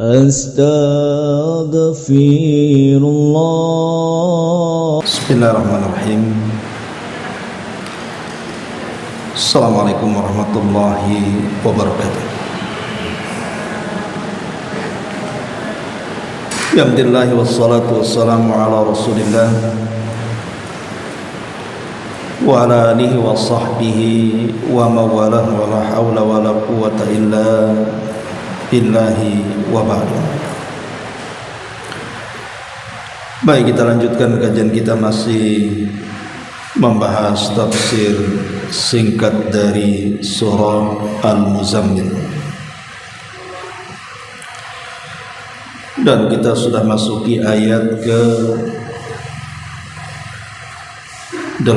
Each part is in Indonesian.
Astaghfirullah. Bismillahirrahmanirrahim. Assalamualaikum warahmatullahi wabarakatuh. Alhamdulillah wassalatu wassalamu ala rasulillah wa ala alihi wa sahbihi wa mawalah wa la hawla wa la quwwata illa billahi wa ba'du. Baik, kita lanjutkan kajian kita, masih membahas tafsir singkat dari surah Al-Muzammil. Dan kita sudah masuki ayat ke-8.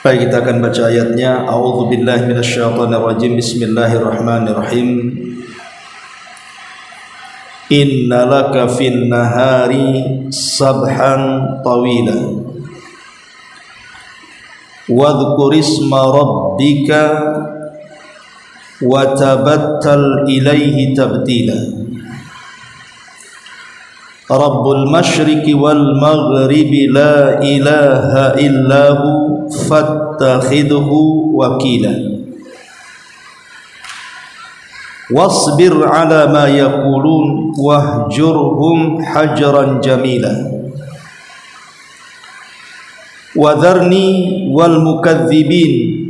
Baik, kita akan baca ayatnya. A'udzubillahi minasyaitonirrajim. Bismillahirrahmanirrahim. Innalaka fin nahari sabhan tawila wadhkur isma rabbika wa tabattal ilaihi tabtila. Rabbul masyriqi wal maghribi la ilaha illahu fattakhidhu wakila wasbir ala ma yaqulun wahjurhum hajran jamila wadharni wal mukadzibin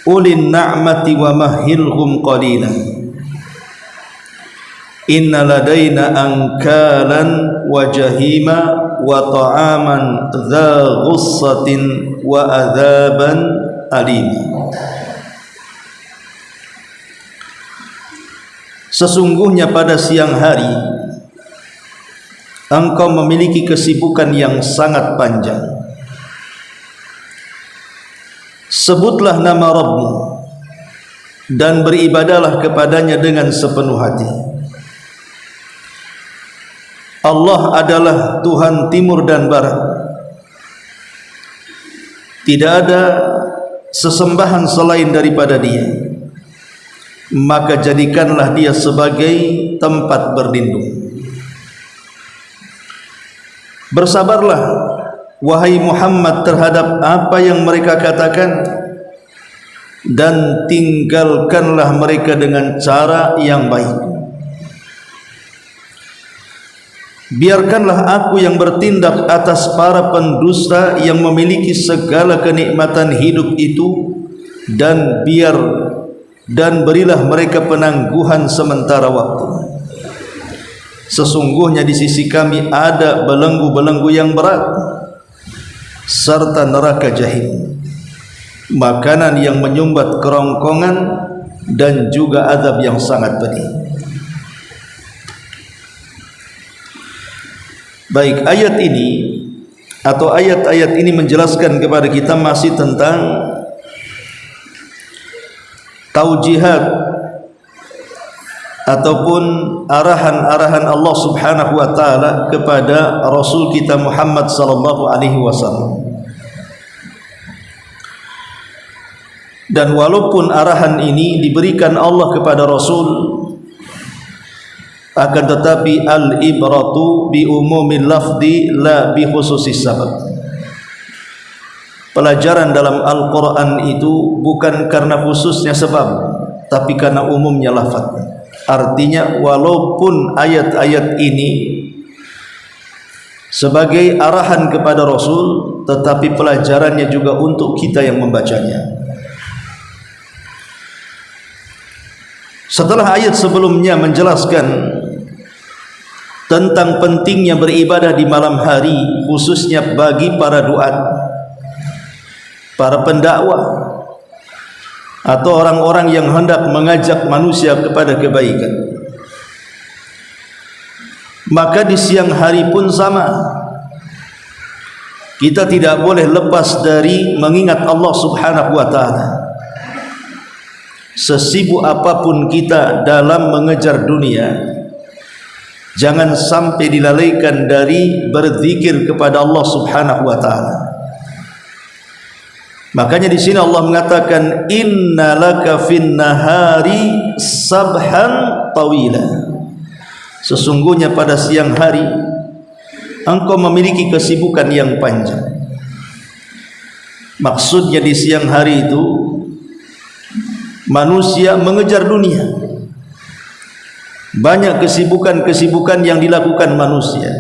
ulin na'mati wa mahhilhum qalila inna ladaina ankalan wa jahima wa ta'aman dha ghussatin wa adzaban alima. Sesungguhnya pada siang hari engkau memiliki kesibukan yang sangat panjang. Sebutlah nama Rabbmu dan beribadalah kepadanya dengan sepenuh hati. Allah adalah Tuhan timur dan barat. Tidak ada sesembahan selain daripada Dia. Maka jadikanlah Dia sebagai tempat berlindung. Bersabarlah wahai Muhammad terhadap apa yang mereka katakan, dan tinggalkanlah mereka dengan cara yang baik. Biarkanlah aku yang bertindak atas para pendusta yang memiliki segala kenikmatan hidup itu, dan berilah mereka penangguhan sementara waktu. Sesungguhnya di sisi kami ada belenggu-belenggu yang berat serta neraka jahim, makanan yang menyumbat kerongkongan, dan juga azab yang sangat pedih. Baik, ayat ini atau ayat-ayat ini menjelaskan kepada kita masih tentang taujihat ataupun arahan-arahan Allah Subhanahu wa taala kepada Rasul kita Muhammad sallallahu alaihi wasallam. Dan walaupun arahan ini diberikan Allah kepada Rasul, akan tetapi al-ibratu bi umumil lafzi la bi khususis sabab. Pelajaran dalam Al-Quran itu bukan karena khususnya sebab, tapi karena umumnya lafaz. Artinya walaupun ayat-ayat ini sebagai arahan kepada Rasul, tetapi pelajarannya juga untuk kita yang membacanya. Setelah ayat sebelumnya menjelaskan tentang pentingnya beribadah di malam hari, khususnya bagi para duat, para pendakwah, atau orang-orang yang hendak mengajak manusia kepada kebaikan, maka di siang hari pun sama. Kita tidak boleh lepas dari mengingat Allah Subhanahu wa ta'ala. Sesibuk apapun kita dalam mengejar dunia, Jangan sampai dilalaikan dari berzikir kepada Allah Subhanahu wa taala. Makanya di sini Allah mengatakan innalaka fin nahari sabhan tawila. Sesungguhnya pada siang hari engkau memiliki kesibukan yang panjang. Maksudnya di siang hari itu manusia mengejar dunia. Banyak kesibukan-kesibukan yang dilakukan manusia.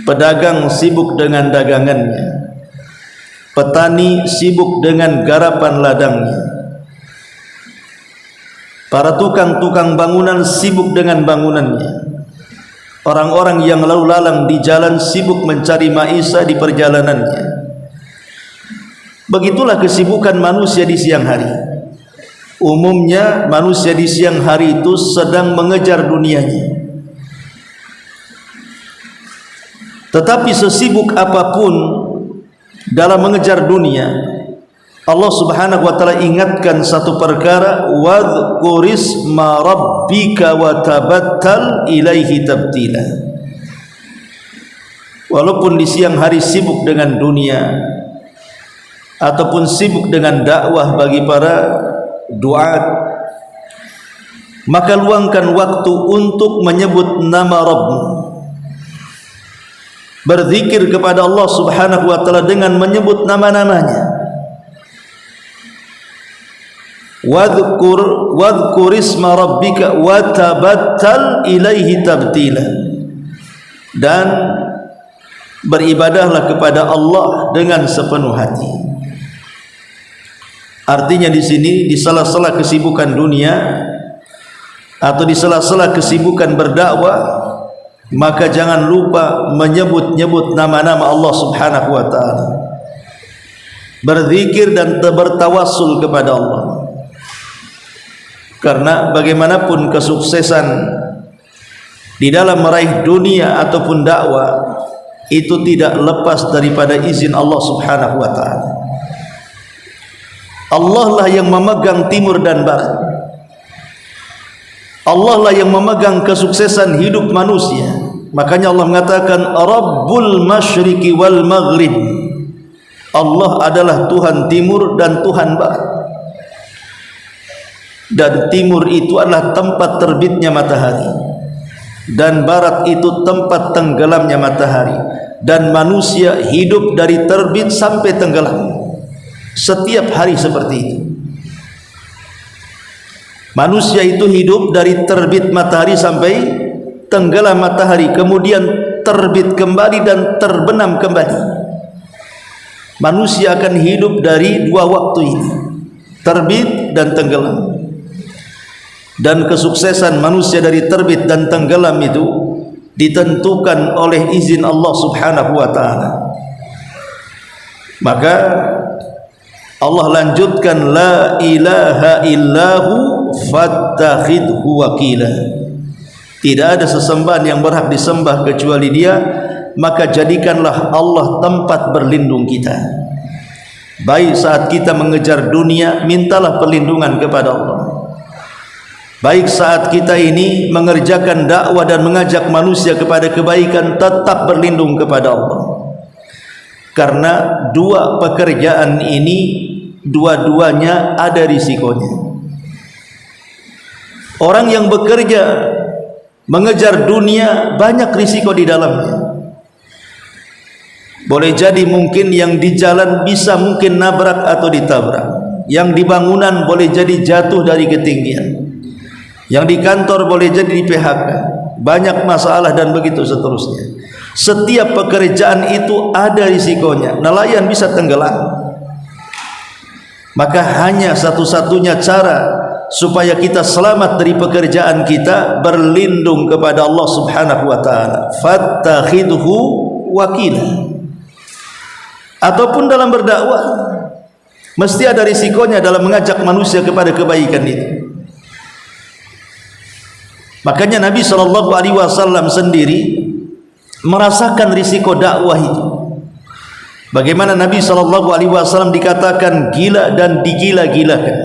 Pedagang sibuk dengan dagangannya, petani sibuk dengan garapan ladangnya, para tukang-tukang bangunan sibuk dengan bangunannya, orang-orang yang lalu lalang di jalan sibuk mencari maisha di perjalanannya. Begitulah kesibukan manusia di siang hari. Umumnya manusia di siang hari itu sedang mengejar dunianya. Tetapi sesibuk apapun dalam mengejar dunia, Allah Subhanahu wa taala ingatkan satu perkara, wadhkurisma rabbika wa tabattal ilaihi tabtila. Walaupun di siang hari sibuk dengan dunia ataupun sibuk dengan dakwah bagi para duat, maka luangkan waktu untuk menyebut nama Rabb, berzikir kepada Allah Subhanahu wa taala dengan menyebut nama-namanya. Wadhkur isma rabbika wa tabattal ilaihi tabtila, dan beribadahlah kepada Allah dengan sepenuh hati. Artinya di sini di sela-sela kesibukan dunia atau di sela-sela kesibukan berdakwah, maka jangan lupa menyebut-nyebut nama-nama Allah Subhanahu wa taala, berzikir dan bertawassul kepada Allah. Karena bagaimanapun kesuksesan di dalam meraih dunia ataupun dakwah itu tidak lepas daripada izin Allah Subhanahu wa taala. Allah lah yang memegang timur dan barat. Allah lah yang memegang kesuksesan hidup manusia. Makanya Allah mengatakan Rabbul Masyriqi wal Maghrib. Allah adalah Tuhan timur dan Tuhan barat. Dan timur itu adalah tempat terbitnya matahari, dan barat itu tempat tenggelamnya matahari. Dan manusia hidup dari terbit sampai tenggelam setiap hari seperti itu. Manusia itu hidup dari terbit matahari sampai tenggelam matahari, kemudian terbit kembali dan terbenam kembali. Manusia akan hidup dari dua waktu ini, terbit dan tenggelam. Dan kesuksesan manusia dari terbit dan tenggelam itu ditentukan oleh izin Allah Subhanahu wa taala. Maka Allah lanjutkan la ilaha illahu fattakhidhu wakila. Tidak ada sesembahan yang berhak disembah kecuali Dia, maka jadikanlah Allah tempat berlindung kita. Baik saat kita mengejar dunia, mintalah perlindungan kepada Allah. Baik saat kita ini mengerjakan dakwah dan mengajak manusia kepada kebaikan, tetap berlindung kepada Allah. Karena dua pekerjaan ini dua-duanya ada risikonya. Orang yang bekerja mengejar dunia banyak risiko di dalamnya. Boleh jadi mungkin yang di jalan bisa mungkin nabrak atau ditabrak, yang di bangunan boleh jadi jatuh dari ketinggian, yang di kantor boleh jadi di PHK, banyak masalah dan begitu seterusnya. Setiap pekerjaan itu ada risikonya. Nelayan bisa tenggelam. Maka hanya satu-satunya cara supaya kita selamat dari pekerjaan kita, berlindung kepada Allah Subhanahu wa taala. Fattakhidhu wakila. Ataupun dalam berdakwah mesti ada risikonya dalam mengajak manusia kepada kebaikan itu. Makanya Nabi SAW sendiri merasakan risiko dakwah itu. Bagaimana Nabi SAW dikatakan gila dan digila-gilakan.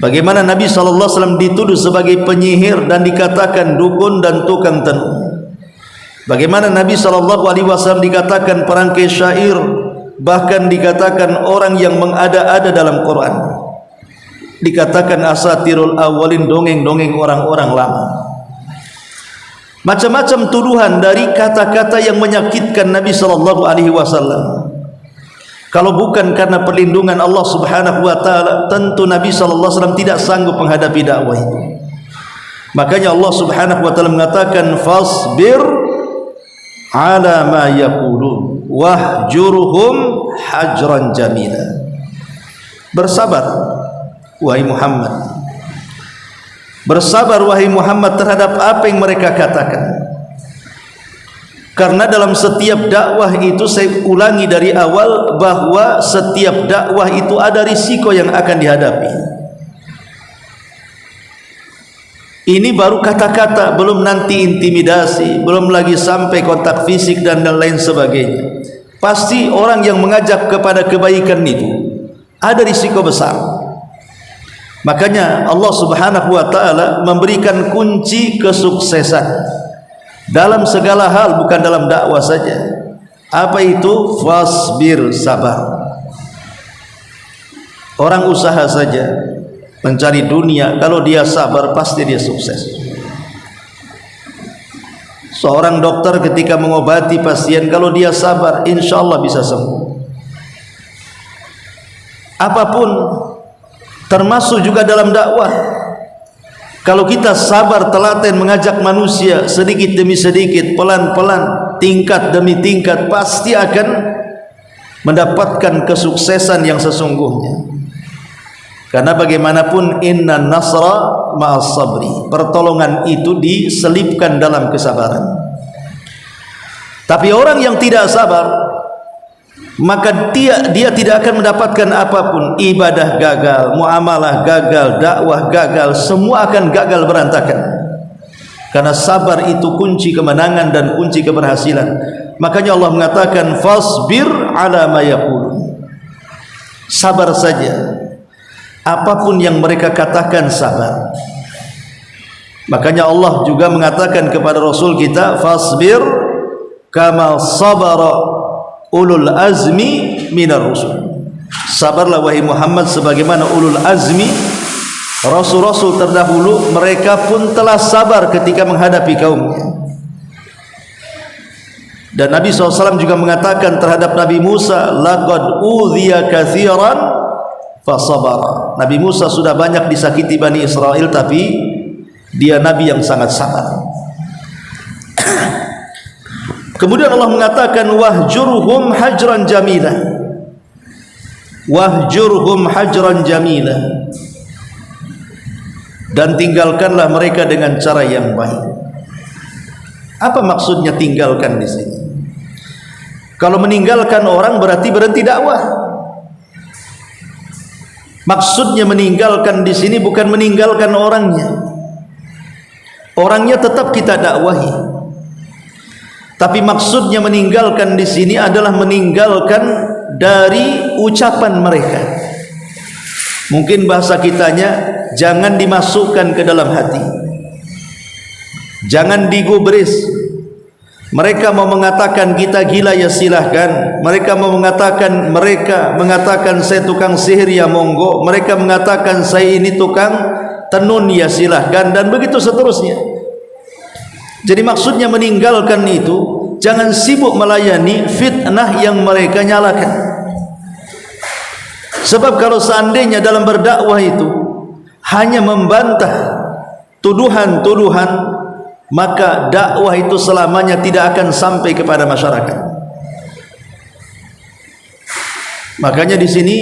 Bagaimana Nabi SAW dituduh sebagai penyihir dan dikatakan dukun dan tukang tenung. Bagaimana Nabi SAW dikatakan perangkai syair, bahkan dikatakan orang yang mengada-ada dalam Quran, dikatakan asatirul awalin, dongeng-dongeng orang-orang lama. Macam-macam tuduhan dari kata-kata yang menyakitkan Nabi SAW. Kalau bukan karena perlindungan Allah Subhanahu wa taala, tentu Nabi sallallahu alaihi wasallam tidak sanggup menghadapi dakwah itu. Makanya Allah Subhanahu wa taala mengatakan fasbir ala ma yaqulun wahjurhum hajran jamila. Bersabar wahai Muhammad. Bersabar wahai Muhammad terhadap apa yang mereka katakan. Karena dalam setiap dakwah itu, saya ulangi dari awal, bahwa setiap dakwah itu ada risiko yang akan dihadapi. Ini baru kata-kata, belum nanti intimidasi, belum lagi sampai kontak fisik dan lain sebagainya. Pasti orang yang mengajak kepada kebaikan itu ada risiko besar. Makanya Allah Subhanahu wa taala memberikan kunci kesuksesan dalam segala hal, bukan dalam dakwah saja. Apa itu? Fasbir, sabar. Orang usaha saja mencari dunia, kalau dia sabar pasti dia sukses. Seorang dokter ketika mengobati pasien, kalau dia sabar insya Allah bisa sembuh. Apapun, termasuk juga dalam dakwah. Kalau kita sabar telaten mengajak manusia sedikit demi sedikit, pelan-pelan, tingkat demi tingkat, pasti akan mendapatkan kesuksesan yang sesungguhnya. Karena bagaimanapun inna nasra ma'as sabri, pertolongan itu diselipkan dalam kesabaran. Tapi orang yang tidak sabar, maka dia tidak akan mendapatkan apapun. Ibadah gagal, muamalah gagal, dakwah gagal, semua akan gagal berantakan. Karena sabar itu kunci kemenangan dan kunci keberhasilan. Makanya Allah mengatakan fasbir ala ma yaqulun. Sabar saja, apapun yang mereka katakan sabar. Makanya Allah juga mengatakan kepada Rasul kita, fasbir kama sabara ulul azmi minar rusul. Sabarlah wahai Muhammad sebagaimana ulul azmi, rasul-rasul terdahulu, mereka pun telah sabar ketika menghadapi kaumnya. Dan Nabi SAW juga mengatakan terhadap Nabi Musa, laqad udhiya katsiran fasabara. Nabi Musa sudah banyak disakiti Bani Israel, tapi dia Nabi yang sangat sabar. Kemudian Allah mengatakan wahjurhum hajran jamila. Wahjurhum hajran jamila. Dan tinggalkanlah mereka dengan cara yang baik. Apa maksudnya tinggalkan di sini? Kalau meninggalkan orang berarti berhenti dakwah. Maksudnya meninggalkan di sini bukan meninggalkan orangnya. Orangnya tetap kita dakwahi. Tapi maksudnya meninggalkan di sini adalah meninggalkan dari ucapan mereka. Mungkin bahasa kitanya, jangan dimasukkan ke dalam hati, jangan digubris. Mereka mau mengatakan kita gila, ya silahkan. Mereka mau mengatakan, saya tukang sihir, ya monggo. Mereka mengatakan saya ini tukang tenun, ya silahkan. Dan begitu seterusnya. Jadi maksudnya meninggalkan itu, jangan sibuk melayani fitnah yang mereka nyalakan. Sebab kalau seandainya dalam berdakwah itu hanya membantah tuduhan-tuduhan, maka dakwah itu selamanya tidak akan sampai kepada masyarakat. Makanya di sini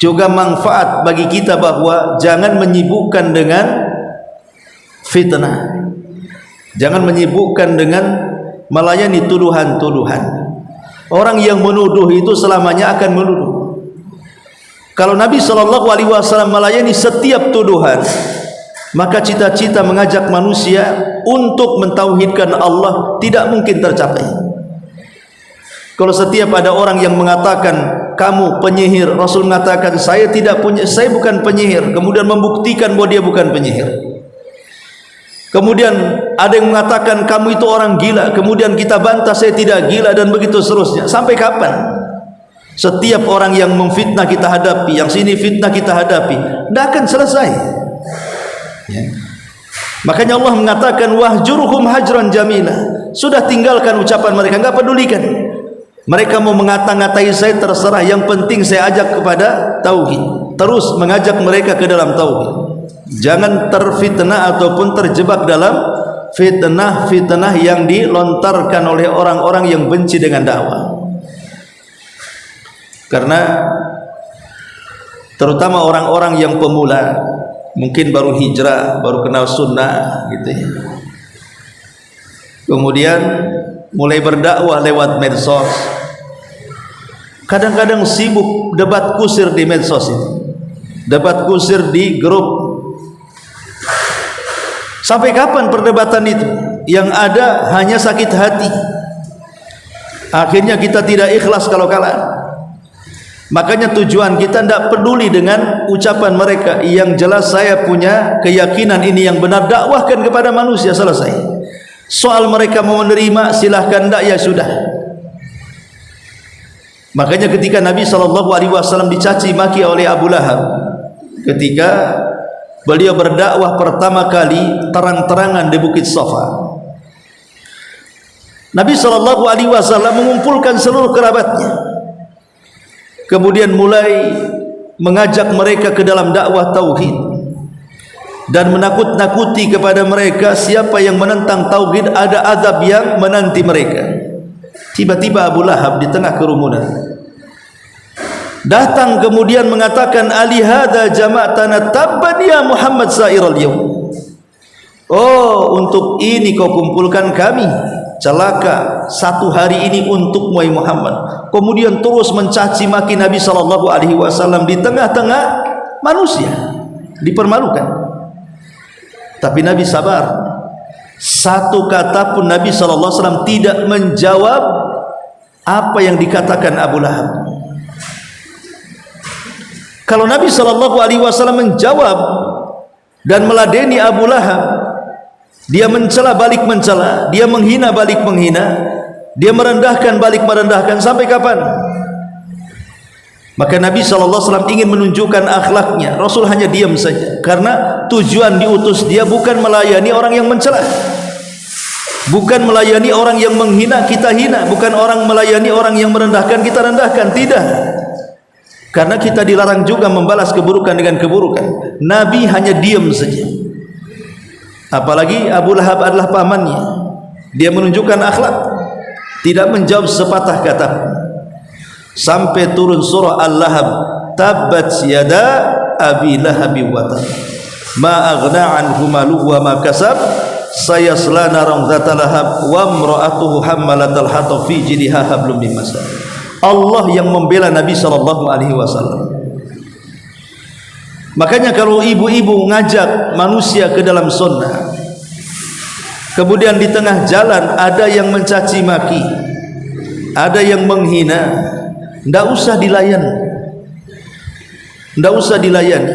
juga manfaat bagi kita bahwa jangan menyibukkan dengan fitnah. Jangan menyibukkan dengan melayani tuduhan-tuduhan. Orang yang menuduh itu selamanya akan menuduh. Kalau Nabi SAW melayani setiap tuduhan, maka cita-cita mengajak manusia untuk mentauhidkan Allah tidak mungkin tercapai. Kalau setiap ada orang yang mengatakan kamu penyihir. Rasul mengatakan saya bukan penyihir, kemudian membuktikan bahwa dia bukan penyihir. Kemudian ada yang mengatakan kamu itu orang gila, kemudian kita bantah saya tidak gila, dan begitu seterusnya. Sampai kapan setiap orang yang memfitnah kita hadapi, yang sini fitnah kita hadapi? Tidak akan selesai ya. Makanya Allah mengatakan wahjurhum hajran jamila. Sudah tinggalkan ucapan mereka, enggak pedulikan. Mereka mau mengata-ngatai saya, terserah, yang penting saya ajak kepada tauhid. Terus mengajak mereka ke dalam tauhid. Jangan terfitnah ataupun terjebak dalam fitnah-fitnah yang dilontarkan oleh orang-orang yang benci dengan dakwah. Karena terutama orang-orang yang pemula, mungkin baru hijrah, baru kenal sunnah gitu ya, kemudian mulai berdakwah lewat medsos, kadang-kadang sibuk debat kusir di medsos itu, debat kusir di grup. Sampai kapan perdebatan itu? Yang ada hanya sakit hati. Akhirnya kita tidak ikhlas kalau kalah. Makanya tujuan kita tidak peduli dengan ucapan mereka. Yang jelas saya punya keyakinan ini yang benar, dakwahkan kepada manusia, selesai. Soal mereka mau menerima silahkan, tidak ya sudah. Makanya ketika Nabi SAW dicaci maki oleh Abu Lahab, ketika beliau berdakwah pertama kali terang-terangan di Bukit Safa, Nabi SAW mengumpulkan seluruh kerabatnya, kemudian mulai mengajak mereka ke dalam dakwah tauhid dan menakut-nakuti kepada mereka, siapa yang menentang tauhid ada azab yang menanti mereka. Tiba-tiba Abu Lahab di tengah kerumunan datang kemudian mengatakan, ali hadza jama'tana tabban ya Muhammad sa'iral yaum. Oh, untuk ini kau kumpulkan kami, celaka satu hari ini untuk Muhammad. Kemudian terus mencaci maki Nabi SAW di tengah-tengah manusia, dipermalukan. Tapi Nabi sabar. Satu kata pun Nabi SAW tidak menjawab apa yang dikatakan Abu Lahab. Kalau Nabi SAW menjawab dan meladeni Abu Lahab, dia mencela balik mencela, dia menghina balik menghina, dia merendahkan balik merendahkan, sampai kapan? Maka Nabi SAW ingin menunjukkan akhlaknya. Rasul hanya diam saja, karena tujuan diutus dia bukan melayani orang yang mencela, bukan melayani orang yang menghina kita hina, bukan orang melayani orang yang merendahkan kita rendahkan, tidak. Karena kita dilarang juga membalas keburukan dengan keburukan. Nabi hanya diam saja. Apalagi Abu Lahab adalah pamannya, dia menunjukkan akhlak, tidak menjawab sepatah kata. Sampai turun surah Al-Lahab, tabbat yada abi lahabi wa tab, ma aghna anhu maluhu wa ma kasab, sayasla naran dzata lahab wa imra'atuhu hammalatal hatab fi jidha hablum min masad. Allah yang membela Nabi SAW. Makanya kalau ibu-ibu ngajak manusia ke dalam sunnah, kemudian di tengah jalan ada yang mencaci maki, ada yang menghina, tidak usah dilayani, tidak usah dilayani.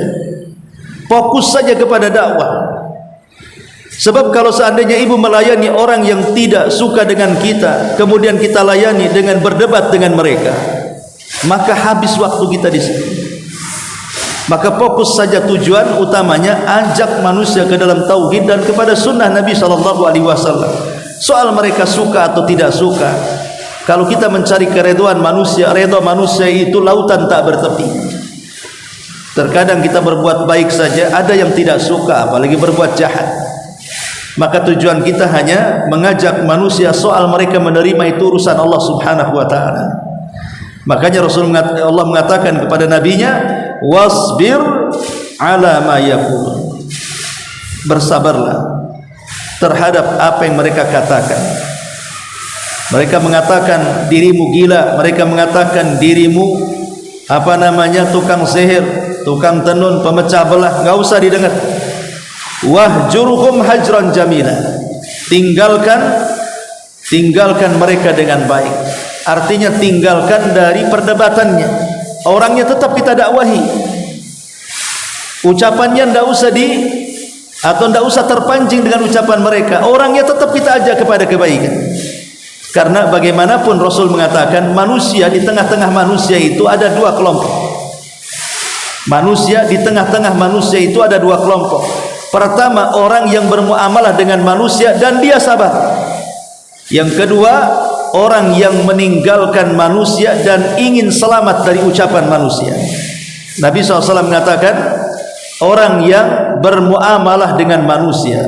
Fokus saja kepada dakwah. Sebab kalau seandainya ibu melayani orang yang tidak suka dengan kita, kemudian kita layani dengan berdebat dengan mereka, maka habis waktu kita di sini. Maka fokus saja, tujuan utamanya ajak manusia ke dalam tauhid dan kepada sunnah Nabi SAW. Soal mereka suka atau tidak suka, kalau kita mencari keredoan manusia, redha manusia itu lautan tak bertepi. Terkadang kita berbuat baik saja, ada yang tidak suka, apalagi berbuat jahat. Maka tujuan kita hanya mengajak manusia, soal mereka menerima itu urusan Allah Subhanahu wa taala. Makanya Allah mengatakan kepada nabinya, wasbir ala ma yaqulun. Bersabarlah terhadap apa yang mereka katakan. Mereka mengatakan dirimu gila, mereka mengatakan dirimu tukang sihir, tukang tenun, pemecah belah, enggak usah didengar. Wahjurhum hajran jamila. Tinggalkan mereka dengan baik. Artinya tinggalkan dari perdebatannya. orangnya tetap kita dakwahi. Ucapannya tidak usah atau tidak usah terpancing dengan ucapan mereka. Orangnya tetap kita ajak kepada kebaikan. Karena bagaimanapun Rasul mengatakan manusia, di tengah-tengah manusia itu ada dua kelompok. Manusia di tengah-tengah manusia itu ada dua kelompok. Pertama, orang yang bermuamalah dengan manusia dan dia sabar. Yang kedua, orang yang meninggalkan manusia dan ingin selamat dari ucapan manusia. Nabi SAW mengatakan, orang yang bermuamalah dengan manusia,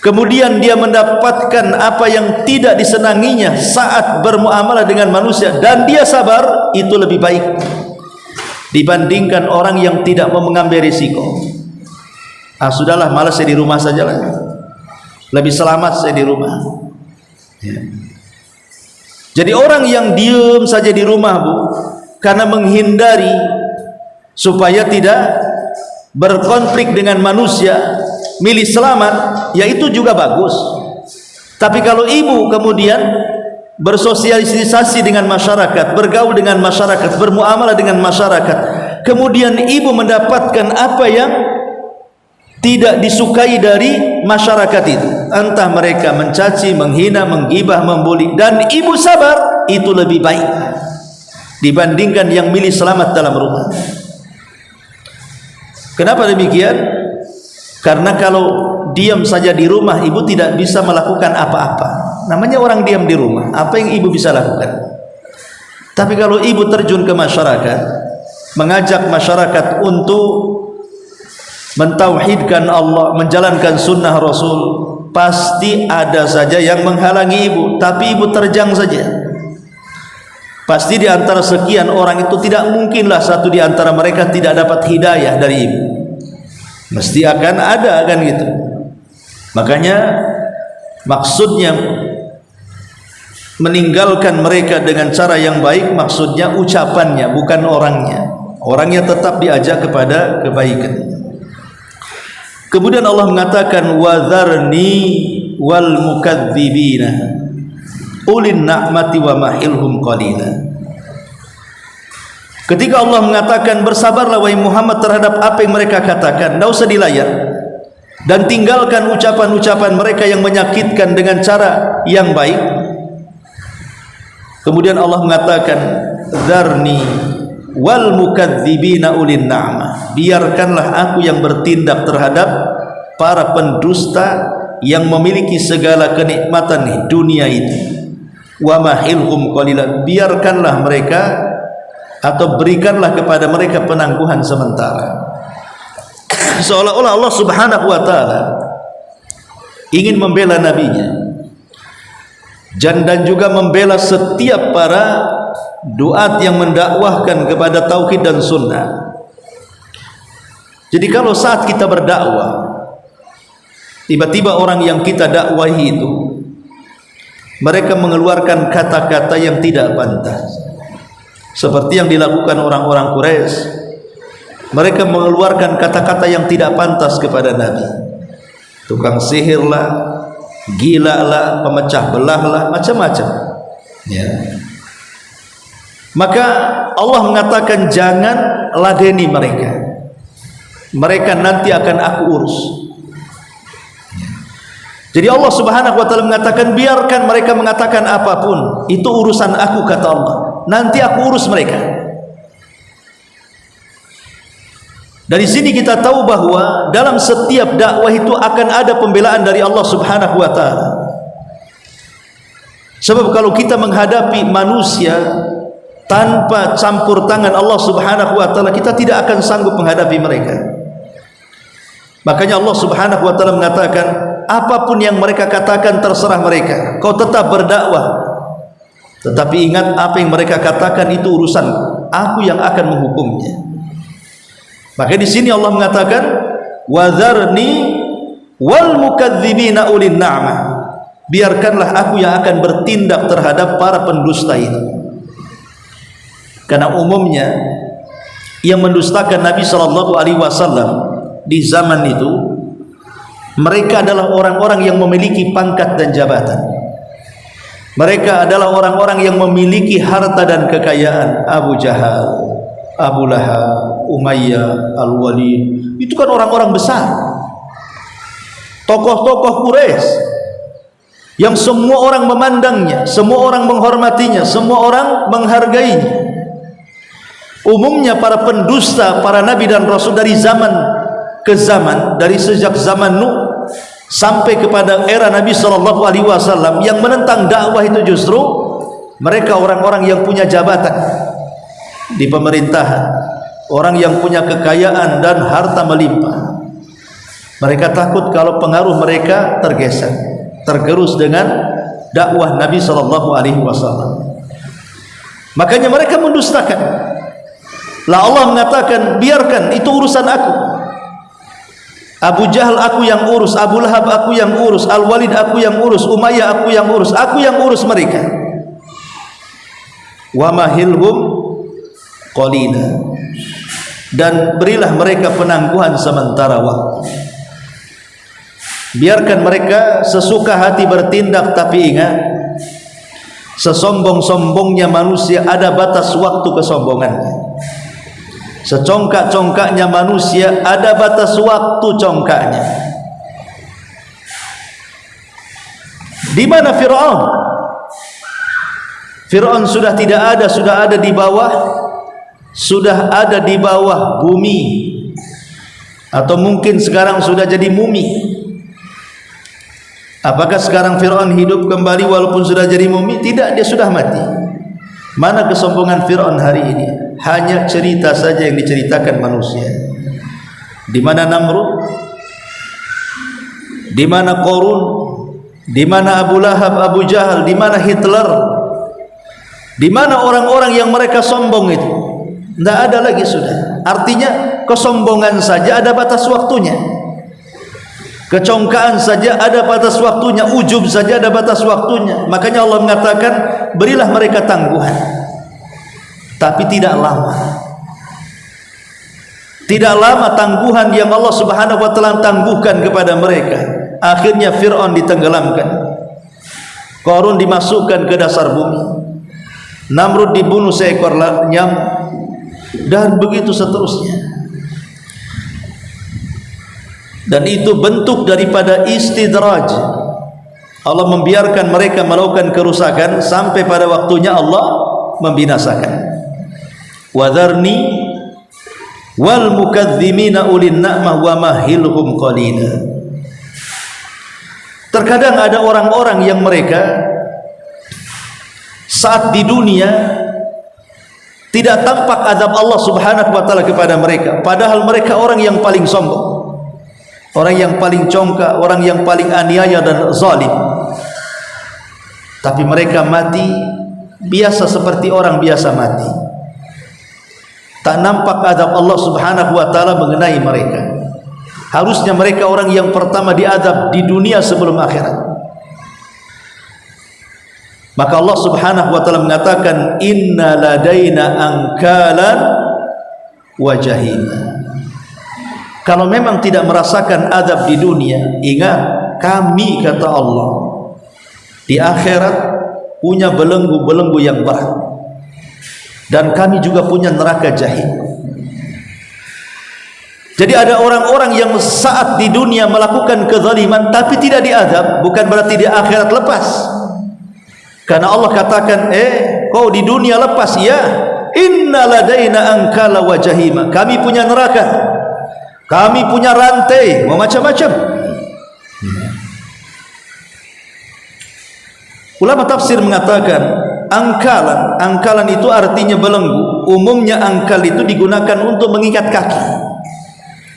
kemudian dia mendapatkan apa yang tidak disenanginya saat bermuamalah dengan manusia dan dia sabar, itu lebih baik dibandingkan orang yang tidak mau mengambil risiko. Sudahlah, malas saya di rumah sajalah, lebih selamat saya di rumah. Ya. Jadi orang yang diam saja di rumah, Bu, karena menghindari supaya tidak berkonflik dengan manusia, milih selamat, ya itu juga bagus. Tapi kalau ibu kemudian bersosialisasi dengan masyarakat, bergaul dengan masyarakat, bermuamalah dengan masyarakat, kemudian ibu mendapatkan apa yang tidak disukai dari masyarakat itu, entah mereka mencaci, menghina, menggibah, membuli, dan ibu sabar, itu lebih baik dibandingkan yang milih selamat dalam rumah. Kenapa demikian? Karena kalau diam saja di rumah, ibu tidak bisa melakukan apa-apa. Namanya orang diam di rumah, apa yang ibu bisa lakukan? Tapi kalau ibu terjun ke masyarakat, mengajak masyarakat untuk mentauhidkan Allah, menjalankan sunnah Rasul, pasti ada saja yang menghalangi ibu. Tapi ibu terjang saja, pasti di antara sekian orang itu tidak mungkinlah satu di antara mereka tidak dapat hidayah dari ibu. Mesti akan ada, kan gitu. Makanya maksudnya meninggalkan mereka dengan cara yang baik, maksudnya ucapannya, bukan orangnya. Orangnya tetap diajak kepada kebaikan. Kemudian Allah mengatakan, wadharni wal mukadzibina ulin na'mati wa mahilhum qalila. Ketika Allah mengatakan bersabarlah wahai Muhammad terhadap apa yang mereka katakan, tidak usah dilayan, dan tinggalkan ucapan-ucapan mereka yang menyakitkan dengan cara yang baik. Kemudian Allah mengatakan, dzarni wal mukadzibina ulin na'mah, biarkanlah aku yang bertindak terhadap para pendusta yang memiliki segala kenikmatan di dunia itu. Wa mahilhum qalila, biarkanlah mereka atau berikanlah kepada mereka penangguhan sementara. Seolah-olah Allah Subhanahu wa taala ingin membela nabinya dan juga membela setiap para duat yang mendakwahkan kepada tauhid dan sunnah. Jadi kalau saat kita berdakwah, tiba-tiba orang yang kita dakwahi itu mereka mengeluarkan kata-kata yang tidak pantas, seperti yang dilakukan orang-orang Quraisy. Mereka mengeluarkan kata-kata yang tidak pantas kepada Nabi. Tukang sihir lah, gila lah, pemecah belah lah, macam-macam. Ya. Maka Allah mengatakan jangan ladeni mereka. Mereka nanti akan aku urus. Jadi Allah Subhanahu wa taala mengatakan biarkan mereka mengatakan apapun, itu urusan aku, kata Allah. Nanti aku urus mereka. Dari sini kita tahu bahwa dalam setiap dakwah itu akan ada pembelaan dari Allah Subhanahu wa taala. Sebab kalau kita menghadapi manusia tanpa campur tangan Allah Subhanahu wa taala, kita tidak akan sanggup menghadapi mereka. Makanya Allah Subhanahu wa taala mengatakan, apapun yang mereka katakan terserah mereka, kau tetap berdakwah. Tetapi ingat, apa yang mereka katakan itu urusanku, aku yang akan menghukumnya. Maka di sini Allah mengatakan, wadharni wal mukadzibina ulin na'mah, biarkanlah aku yang akan bertindak terhadap para pendusta itu. Karena umumnya yang mendustakan Nabi SAW di zaman itu, mereka adalah orang-orang yang memiliki pangkat dan jabatan. Mereka adalah orang-orang yang memiliki harta dan kekayaan. Abu Jahal, Abu Lahab, Umayyah, Al-Walid, itu kan orang-orang besar, tokoh-tokoh Quraisy yang semua orang memandangnya, semua orang menghormatinya, semua orang menghargainya. Umumnya para pendusta, para nabi dan rasul dari zaman ke zaman, dari sejak zaman Nuh sampai kepada era Nabi SAW, yang menentang dakwah itu justru mereka orang-orang yang punya jabatan di pemerintahan, orang yang punya kekayaan dan harta melimpah. Mereka takut kalau pengaruh mereka tergeser, tergerus dengan dakwah Nabi SAW. Makanya mereka mendustakan. Lah Allah mengatakan, biarkan itu urusan aku. Abu Jahal aku yang urus, Abu Lahab aku yang urus, Al-Walid aku yang urus, Umayyah aku yang urus mereka. Wa mahilhum qalila, dan berilah mereka penangguhan sementara waktu. Biarkan mereka sesuka hati bertindak, tapi ingat, sesombong-sombongnya manusia ada batas waktu kesombongannya. Secongkak-congkaknya manusia ada batas waktu congkaknya. Di mana Fir'aun? Fir'aun sudah tidak ada, sudah ada di bawah bumi, atau mungkin sekarang sudah jadi mumi. Apakah sekarang Fir'aun hidup kembali walaupun sudah jadi mumi? Tidak, dia sudah mati. Mana kesombongan Fir'aun hari ini? Hanya cerita saja yang diceritakan manusia. Di mana Namrud? Di mana Qarun? Di mana Abu Lahab, Abu Jahal? Di mana Hitler? Di mana orang-orang yang mereka sombong itu? Tidak ada lagi sudah. Artinya kesombongan saja ada batas waktunya, kecongkaan saja ada batas waktunya, ujub saja ada batas waktunya. Makanya Allah mengatakan, berilah mereka tangguhan, tapi tidak lama. Tidak lama tangguhan yang Allah Subhanahu wa taala tangguhkan kepada mereka. Akhirnya Fir'aun ditenggelamkan, Qarun dimasukkan ke dasar bumi, Namrud dibunuh seekor nyamuk, dan begitu seterusnya. Dan itu bentuk daripada istidraj. Allah membiarkan mereka melakukan kerusakan sampai pada waktunya Allah membinasakan. Wadharni wal mukadzimina ulin na'mah wa mahilhum qalila. Terkadang ada orang-orang yang mereka saat di dunia tidak tampak azab Allah Subhanahu wa taala kepada mereka, padahal mereka orang yang paling sombong, orang yang paling congkak, orang yang paling aniaya dan zalim. Tapi mereka mati biasa seperti orang biasa mati. Tak nampak azab Allah Subhanahu wa taala mengenai mereka. Harusnya mereka orang yang pertama diazab di dunia sebelum akhirat. Maka Allah Subhanahu wa taala mengatakan, inna ladaina angkalan wa jahima. Kalau memang tidak merasakan azab di dunia, ingat, kami, kata Allah, di akhirat punya belenggu-belenggu yang berat, dan kami juga punya neraka jahim. Jadi ada orang-orang yang saat di dunia melakukan kezaliman tapi tidak diazab, bukan berarti di akhirat lepas. Karena Allah katakan, kau di dunia lepas, ya, inna ladaina angkala wa jahima, kami punya neraka, kami punya rantai, mau macam-macam. Ulama tafsir mengatakan, angkalan itu artinya belenggu. Umumnya angkal itu digunakan untuk mengikat kaki.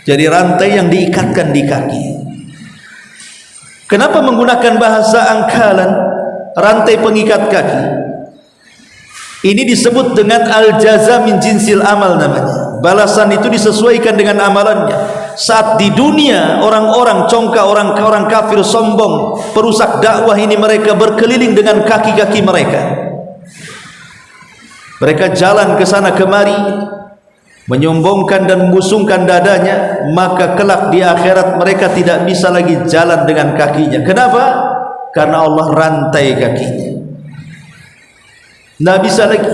Jadi rantai yang diikatkan di kaki. Kenapa menggunakan bahasa angkalan, rantai pengikat kaki? Ini disebut dengan al-jaza min jinsil amal namanya. Balasan itu disesuaikan dengan amalannya. Saat di dunia orang-orang congkak, orang kafir sombong, perusak dakwah ini, mereka berkeliling dengan kaki-kaki mereka. Mereka jalan ke sana kemari, menyombongkan dan membusungkan dadanya, maka kelak di akhirat mereka tidak bisa lagi jalan dengan kakinya. Kenapa? Karena Allah rantai kakinya. Nggak bisa lagi.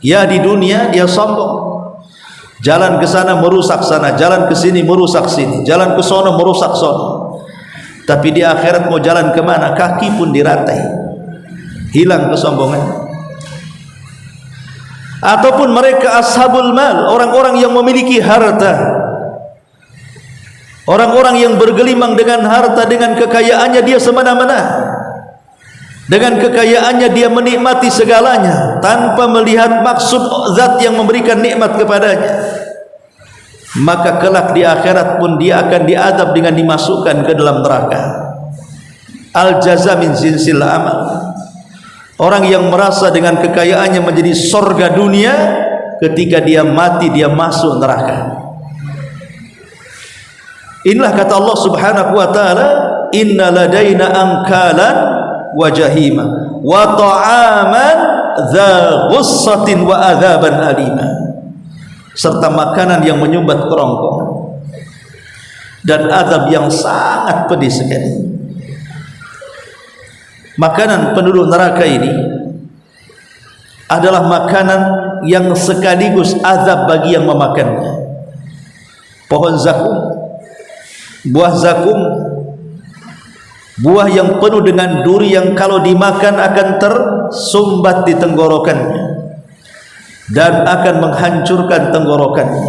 Ya di dunia dia sombong, jalan ke sana merusak sana, jalan ke sini merusak sini, jalan ke sono merusak sono. Tapi di akhirat mau jalan kemana? Kaki pun diratai, hilang kesombongan. Ataupun mereka ashabul mal, orang-orang yang memiliki harta, orang-orang yang bergelimang dengan harta, dengan kekayaannya dia semena-mena. Dengan kekayaannya dia menikmati segalanya tanpa melihat maksud zat yang memberikan nikmat kepadanya. Maka kelak di akhirat pun dia akan diadab dengan dimasukkan ke dalam neraka. Al jaza min jinsil amal. Orang yang merasa dengan kekayaannya menjadi surga dunia, ketika dia mati dia masuk neraka. Inilah kata Allah Subhanahu wa taala, inna ladaina angkalan wa jahima wa ta'aman dza ghussatin wa adzaban alima, serta makanan yang menyumbat kerongkongan dan azab yang sangat pedih sekali. Makanan penduduk neraka ini adalah makanan yang sekaligus azab bagi yang memakannya. Pohon zakum, buah zakum, buah yang penuh dengan duri yang kalau dimakan akan tersumbat di tenggorokannya dan akan menghancurkan tenggorokannya.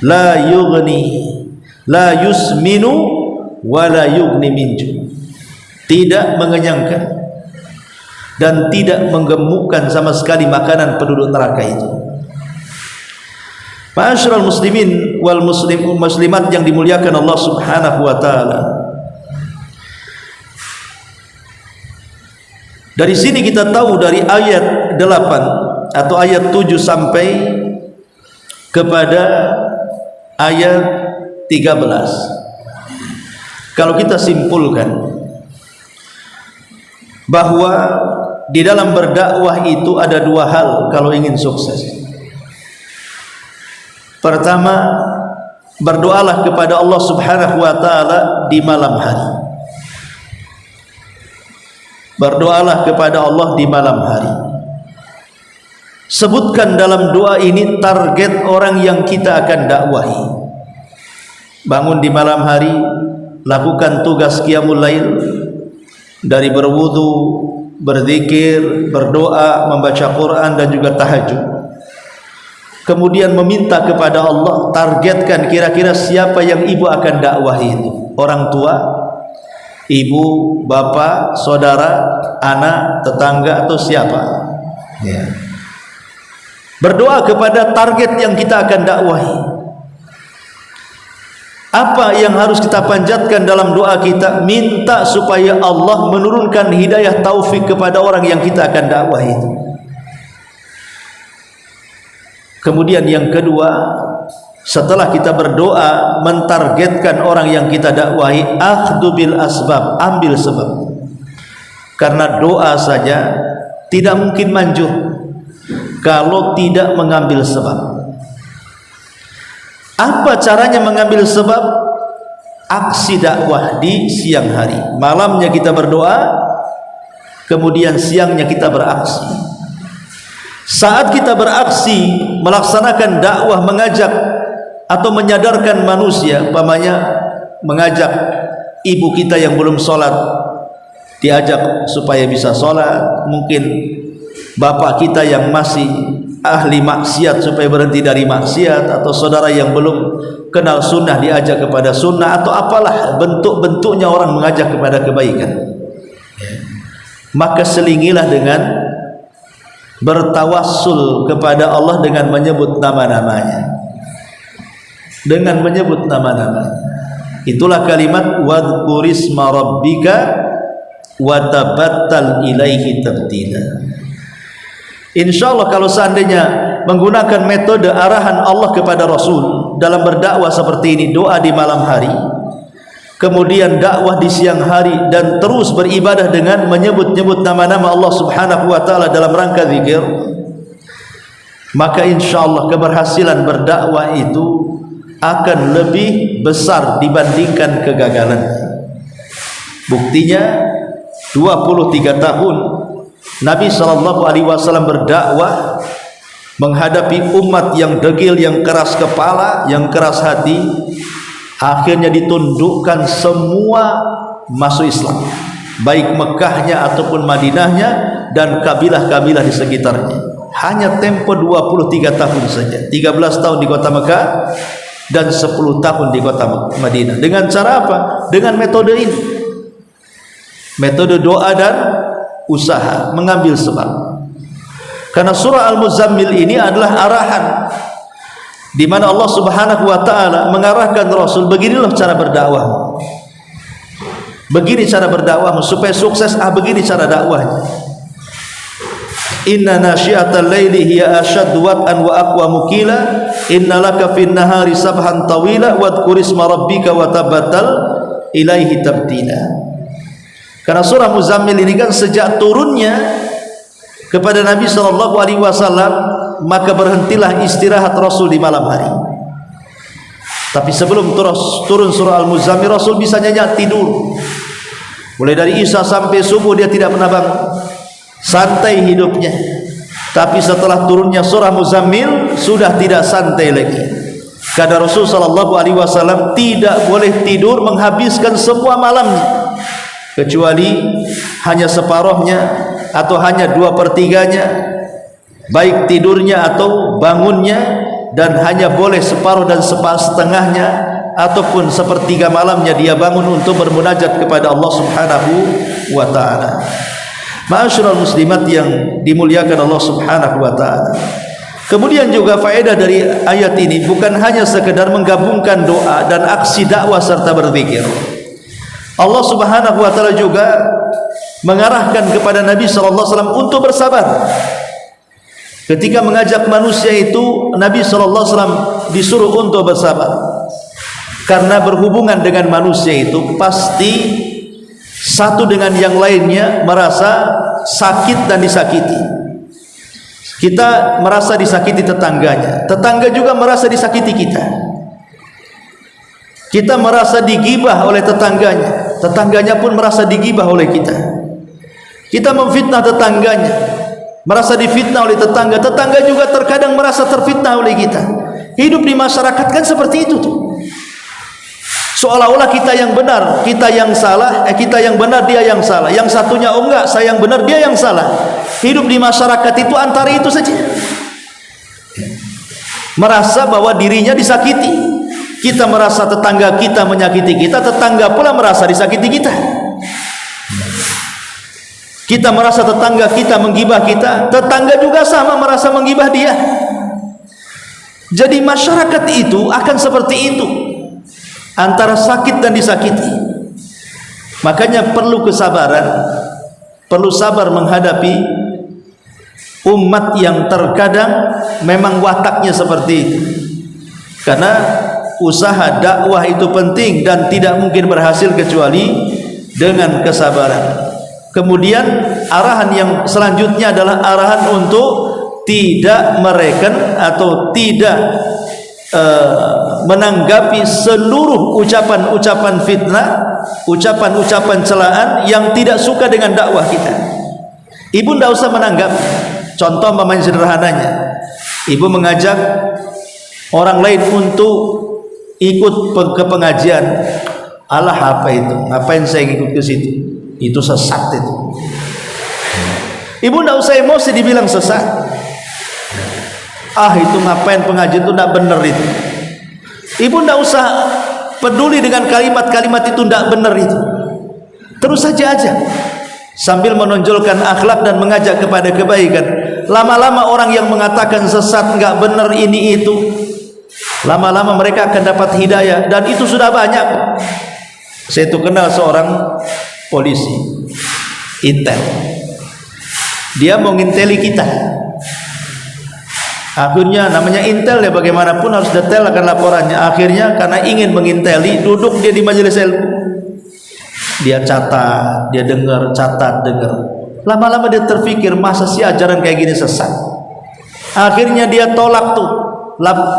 La yughni, la yusminu, wa la yughni minju. Tidak mengenyangkan dan tidak menggemukkan sama sekali makanan penduduk neraka itu. Ma'asyiral muslimin wal muslimat yang dimuliakan Allah Subhanahu wa taala. Dari sini kita tahu dari ayat 8 atau ayat 7 sampai kepada ayat 13. Kalau kita simpulkan bahwa di dalam berdakwah itu ada dua hal kalau ingin sukses. Pertama, berdoalah kepada Allah Subhanahu wa taala di malam hari. Berdoalah kepada Allah di malam hari. Sebutkan dalam doa ini target orang yang kita akan dakwahi. Bangun di malam hari, lakukan tugas qiyamul lail, dari berwudu, berzikir, berdoa, membaca Quran dan juga tahajud. Kemudian meminta kepada Allah, targetkan kira-kira siapa yang ibu akan dakwahi itu. Orang tua, ibu, bapak, saudara, anak, tetangga atau siapa. Ya. Berdoa kepada target yang kita akan dakwahi. Apa yang harus kita panjatkan dalam doa kita? Minta supaya Allah menurunkan hidayah taufik kepada orang yang kita akan dakwah itu. Kemudian yang kedua, setelah kita berdoa mentargetkan orang yang kita dakwahi, akhdhu bil asbab, ambil sebab. Karena doa saja tidak mungkin manjur kalau tidak mengambil sebab. Apa caranya mengambil sebab? Aksi dakwah di siang hari. Malamnya kita berdoa, kemudian siangnya kita beraksi. Saat kita beraksi melaksanakan dakwah, mengajak atau menyadarkan manusia, umpamanya mengajak ibu kita yang belum sholat, diajak supaya bisa sholat. Mungkin bapak kita yang masih ahli maksiat supaya berhenti dari maksiat, atau saudara yang belum kenal sunnah diajak kepada sunnah, atau apalah bentuk-bentuknya orang mengajak kepada kebaikan. Maka selingilah dengan bertawassul kepada Allah dengan menyebut nama-namanya, dengan menyebut nama-namanya. Itulah kalimat wadhkurisma rabbika wa tabattal ilaihi tabtila. Insyaallah kalau seandainya menggunakan metode arahan Allah kepada Rasul dalam berdakwah seperti ini, doa di malam hari, kemudian dakwah di siang hari, dan terus beribadah dengan menyebut-nyebut nama-nama Allah Subhanahu wa taala dalam rangka zikir, maka insyaallah keberhasilan berdakwah itu akan lebih besar dibandingkan kegagalan. Buktinya 23 tahun Nabi SAW berdakwah menghadapi umat yang degil, yang keras kepala, yang keras hati. Akhirnya ditundukkan semua masuk Islam, baik Mekahnya ataupun Madinahnya dan kabilah-kabilah di sekitarnya. Hanya tempo 23 tahun saja, 13 tahun di kota Mekah dan 10 tahun di kota Madinah. Dengan cara apa? Dengan metode ini, metode doa dan usaha, mengambil sebab. Karena surah Al-Muzammil ini adalah arahan di mana Allah Subhanahu wa taala mengarahkan Rasul, beginilah cara berdakwah. Begini cara berdakwah supaya sukses, begini cara dakwahnya. Inna nasyiatal laili hiya ashaddu wat'an wa aqwamu qila inna laka fin nahari sabhan tawila wadhkur isma rabbika wa tabattal ilaihi tabtila. Karena surah Muzammil ini kan sejak turunnya kepada Nabi SAW, maka berhentilah istirahat Rasul di malam hari. Tapi sebelum turun surah Al-Muzammil, Rasul bisa nyenyak tidur. Mulai dari Isya sampai subuh dia tidak pernah bangun, santai hidupnya. Tapi setelah turunnya surah Muzammil sudah tidak santai lagi. Karena Rasul SAW tidak boleh tidur menghabiskan semua malamnya, kecuali hanya separuhnya atau hanya 2/3-nya, baik tidurnya atau bangunnya, dan hanya boleh separuh dan setengahnya ataupun 1/3 malamnya dia bangun untuk bermunajat kepada Allah Subhanahu wa taala. Ma'asyiral muslimat yang dimuliakan Allah Subhanahu wa taala. Kemudian juga faedah dari ayat ini bukan hanya sekedar menggabungkan doa dan aksi dakwah serta berzikir. Allah Subhanahu wa taala juga mengarahkan kepada Nabi sallallahu alaihi wasallam untuk bersabar. Ketika mengajak manusia itu, Nabi sallallahu alaihi wasallam disuruh untuk bersabar. Karena berhubungan dengan manusia itu pasti satu dengan yang lainnya merasa sakit dan disakiti. Kita merasa disakiti tetangganya, tetangga juga merasa disakiti kita. Kita merasa digibah oleh tetangganya, tetangganya pun merasa digibah oleh kita. Kita memfitnah tetangganya, merasa difitnah oleh tetangga, tetangga juga terkadang merasa terfitnah oleh kita. Hidup di masyarakat kan seperti itu tuh. Seolah-olah kita yang benar, kita yang salah, kita yang benar, dia yang salah. Yang satunya enggak, saya yang benar, dia yang salah. Hidup di masyarakat itu antara itu saja. Merasa bahwa dirinya disakiti. Kita merasa tetangga kita menyakiti kita, tetangga pula merasa disakiti kita. Kita merasa tetangga kita menggibah kita, tetangga juga sama merasa menggibah dia. Jadi masyarakat itu akan seperti itu, antara sakit dan disakiti. Makanya perlu kesabaran, perlu sabar menghadapi umat yang terkadang memang wataknya seperti itu. Karena usaha dakwah itu penting dan tidak mungkin berhasil kecuali dengan kesabaran. Kemudian arahan yang selanjutnya adalah arahan untuk tidak mereken atau tidak menanggapi seluruh ucapan-ucapan fitnah, ucapan-ucapan celaan yang tidak suka dengan dakwah kita. Ibu tidak usah menanggap. Contoh mamanya sederhananya, ibu mengajak orang lain untuk ikut ke pengajian. Alah, apa itu? Ngapain saya ikut ke situ? Itu sesat itu. Ibu tidak usah emosi dibilang sesat. Itu ngapain pengajian itu tidak benar itu. Ibu tidak usah peduli dengan kalimat-kalimat itu tidak benar itu. Terus saja sambil menonjolkan akhlak dan mengajak kepada kebaikan. Lama-lama orang yang mengatakan sesat, nggak benar ini itu, lama-lama mereka akan dapat hidayah, dan itu sudah banyak. Saya itu kenal seorang polisi intel, dia mau nginteli kita. Akhirnya namanya intel ya, bagaimanapun harus detail akan laporannya. Akhirnya karena ingin menginteli, duduk dia di majelis ilmu, dia catat, dia dengar, catat, dengar. Lama-lama dia terpikir, masa sih ajaran kayak gini sesat. Akhirnya dia tolak tuh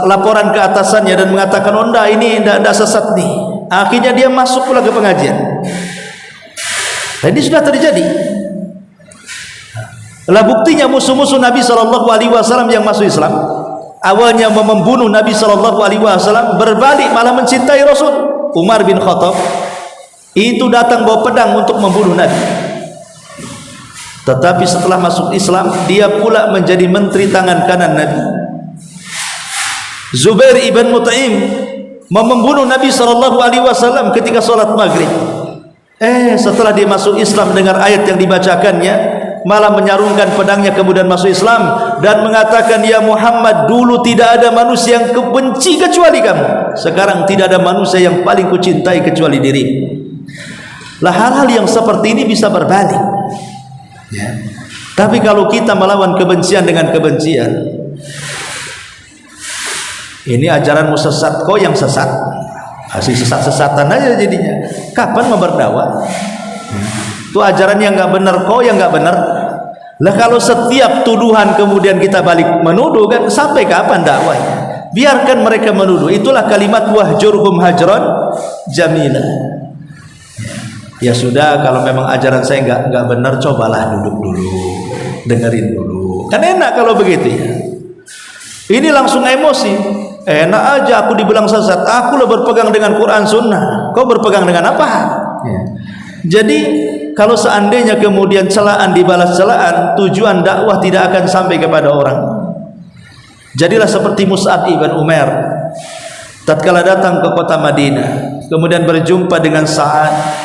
laporan ke atasannya dan mengatakan, oh enggak, ini enggak sesat nih. Akhirnya dia masuk pula ke pengajian. Dan ini sudah terjadi. Lah buktinya musuh-musuh Nabi SAW yang masuk Islam, awalnya membunuh Nabi SAW, berbalik malah mencintai Rasul. Umar bin Khattab itu datang bawa pedang untuk membunuh Nabi, tetapi setelah masuk Islam dia pula menjadi menteri tangan kanan Nabi. Zubair ibn Mut'im membunuh Nabi SAW ketika sholat maghrib. Setelah dia masuk Islam, dengar ayat yang dibacakannya, malah menyarungkan pedangnya kemudian masuk Islam dan mengatakan, ya Muhammad, dulu tidak ada manusia yang kubenci kecuali kamu, sekarang tidak ada manusia yang paling kucintai kecuali dirimu. Lah hal-hal yang seperti ini bisa berbalik ya. Tapi kalau kita melawan kebencian dengan kebencian, ini ajaranmu sesat, kau yang sesat, masih sesat-sesatan aja jadinya. Kapan mau berdakwah? Itu ajaran yang nggak benar, kau yang nggak benar. Lah kalau setiap tuduhan kemudian kita balik menuduh, kan sampai kapan dakwahnya? Biarkan mereka menuduh. Itulah kalimat wahjurhum hajran jamila. Ya sudah, kalau memang ajaran saya nggak benar, cobalah duduk dulu, dengerin dulu. Kan enak kalau begitu ya. Ini langsung emosi. Enak aja aku dibilang sesat, aku lah berpegang dengan Quran Sunnah, kau berpegang dengan apa ya. Jadi kalau seandainya kemudian celaan dibalas celaan, tujuan dakwah tidak akan sampai kepada orang. Jadilah seperti Mus'ab ibn Umair tatkala datang ke kota Madinah, kemudian berjumpa dengan Sa'ad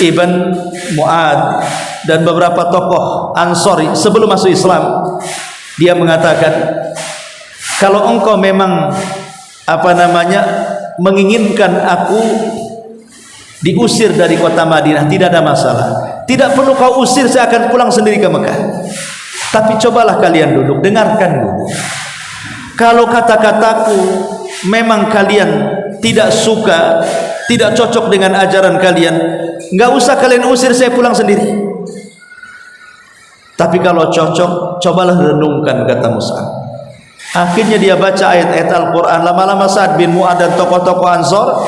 ibn Mu'ad dan beberapa tokoh Ansori sebelum masuk Islam. Dia mengatakan, kalau engkau memang menginginkan aku diusir dari kota Madinah, tidak ada masalah, tidak perlu kau usir, saya akan pulang sendiri ke Mekah. Tapi cobalah kalian duduk, dengarkan dulu. Kalau kata-kataku memang kalian tidak suka, tidak cocok dengan ajaran kalian, nggak usah kalian usir, saya pulang sendiri. Tapi kalau cocok, cobalah renungkan, kata Mus'ab. Akhirnya dia baca ayat-ayat Al-Quran. Lama-lama Sa'ad bin Mu'ad dan tokoh-tokoh Ansor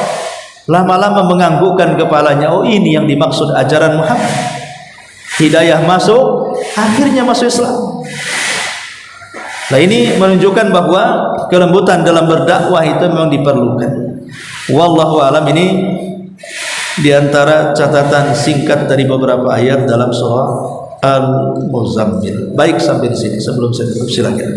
lama-lama menganggukkan kepalanya. Oh, ini yang dimaksud ajaran Muhammad. Hidayah masuk, akhirnya masuk Islam. Nah, ini menunjukkan bahwa kelembutan dalam berdakwah itu memang diperlukan. Wallahu alam. Ini diantara catatan singkat dari beberapa ayat dalam surah Al-Muzammil. Baik, sampai di sini. Sebelum saya tutup, silakan.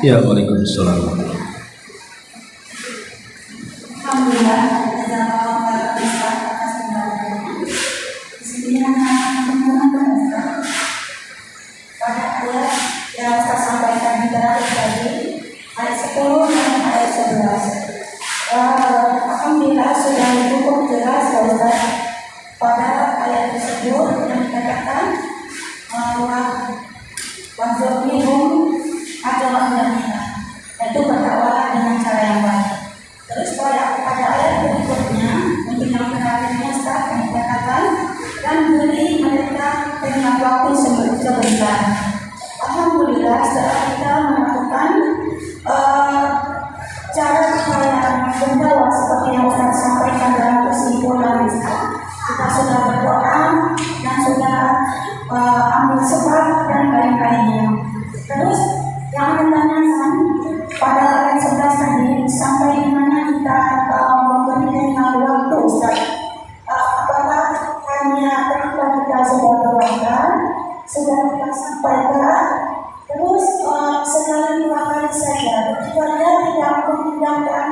Ya, waalaikumsalam. Alhamdulillah, pada ayat yang saya sampaikan di terakhir tadi, ayat 10 dan ayat 11. Alhamdulillah sudah cukup jelas ya Ustaz. Pada ayat tersebut yang dikatakan bahwa wazirhum adalah mereka, yaitu berdakwah dengan cara yang baik. Terus pada ayat berikutnya untuk yang terakhirnya Ustaz yang dikatakan, dan beri mereka dengan waktu sebentar. Alhamdulillah setelah kita melakukan cara yang berdakwah seperti yang Ustaz sampaikan dalam kesimpulan kita sudah berdoa dan sudah ambil sebab dan lain-lainnya. Terus yang menanyakan pada ayat 11 tadi, sampai di mana kita memberikan waktu Ustaz? Apakah hanya ketika kita sudah berdoa, sudah kita sampaikan, terus sekali dua kali saja, ketika dia tidak menggunakan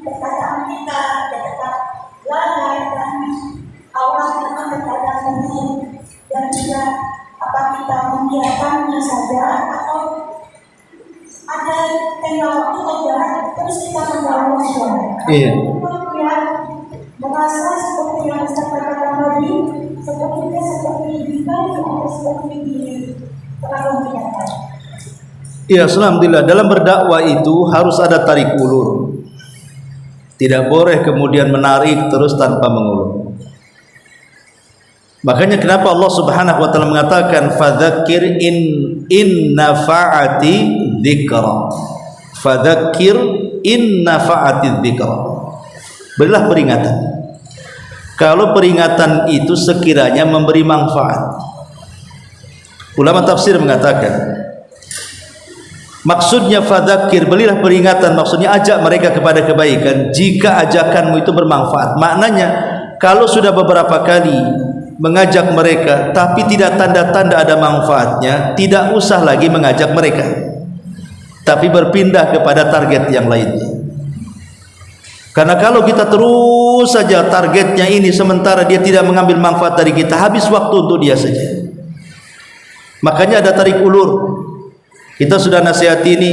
perkataan kita, tetap lalai dan awal dengan perkataan ini, dan tidak apa kita membiarkannya saja, atau ada tengah waktu saja, terus kita menjawab suara. Iya. Kemudian merasa seperti yang Ustaz katakan tadi, seperti di bidang atau seperti di terlalu biasa. Ya, alhamdulillah, dalam berdakwah itu harus ada tarik ulur. Tidak boleh kemudian menarik terus tanpa mengulur. Makanya kenapa Allah Subhanahu wa taala mengatakan fadzakir in nafa'ati dzikra. Fadzakir in nafa'ati dzikra. Berilah peringatan. Kalau peringatan itu sekiranya memberi manfaat. Ulama tafsir mengatakan maksudnya fadzakir, berilah peringatan, maksudnya ajak mereka kepada kebaikan jika ajakanmu itu bermanfaat. Maknanya kalau sudah beberapa kali mengajak mereka tapi tidak tanda-tanda ada manfaatnya, tidak usah lagi mengajak mereka, tapi berpindah kepada target yang lainnya. Karena kalau kita terus saja targetnya ini sementara dia tidak mengambil manfaat dari kita, habis waktu untuk dia saja. Makanya ada tarik ulur. Kita sudah nasihati ini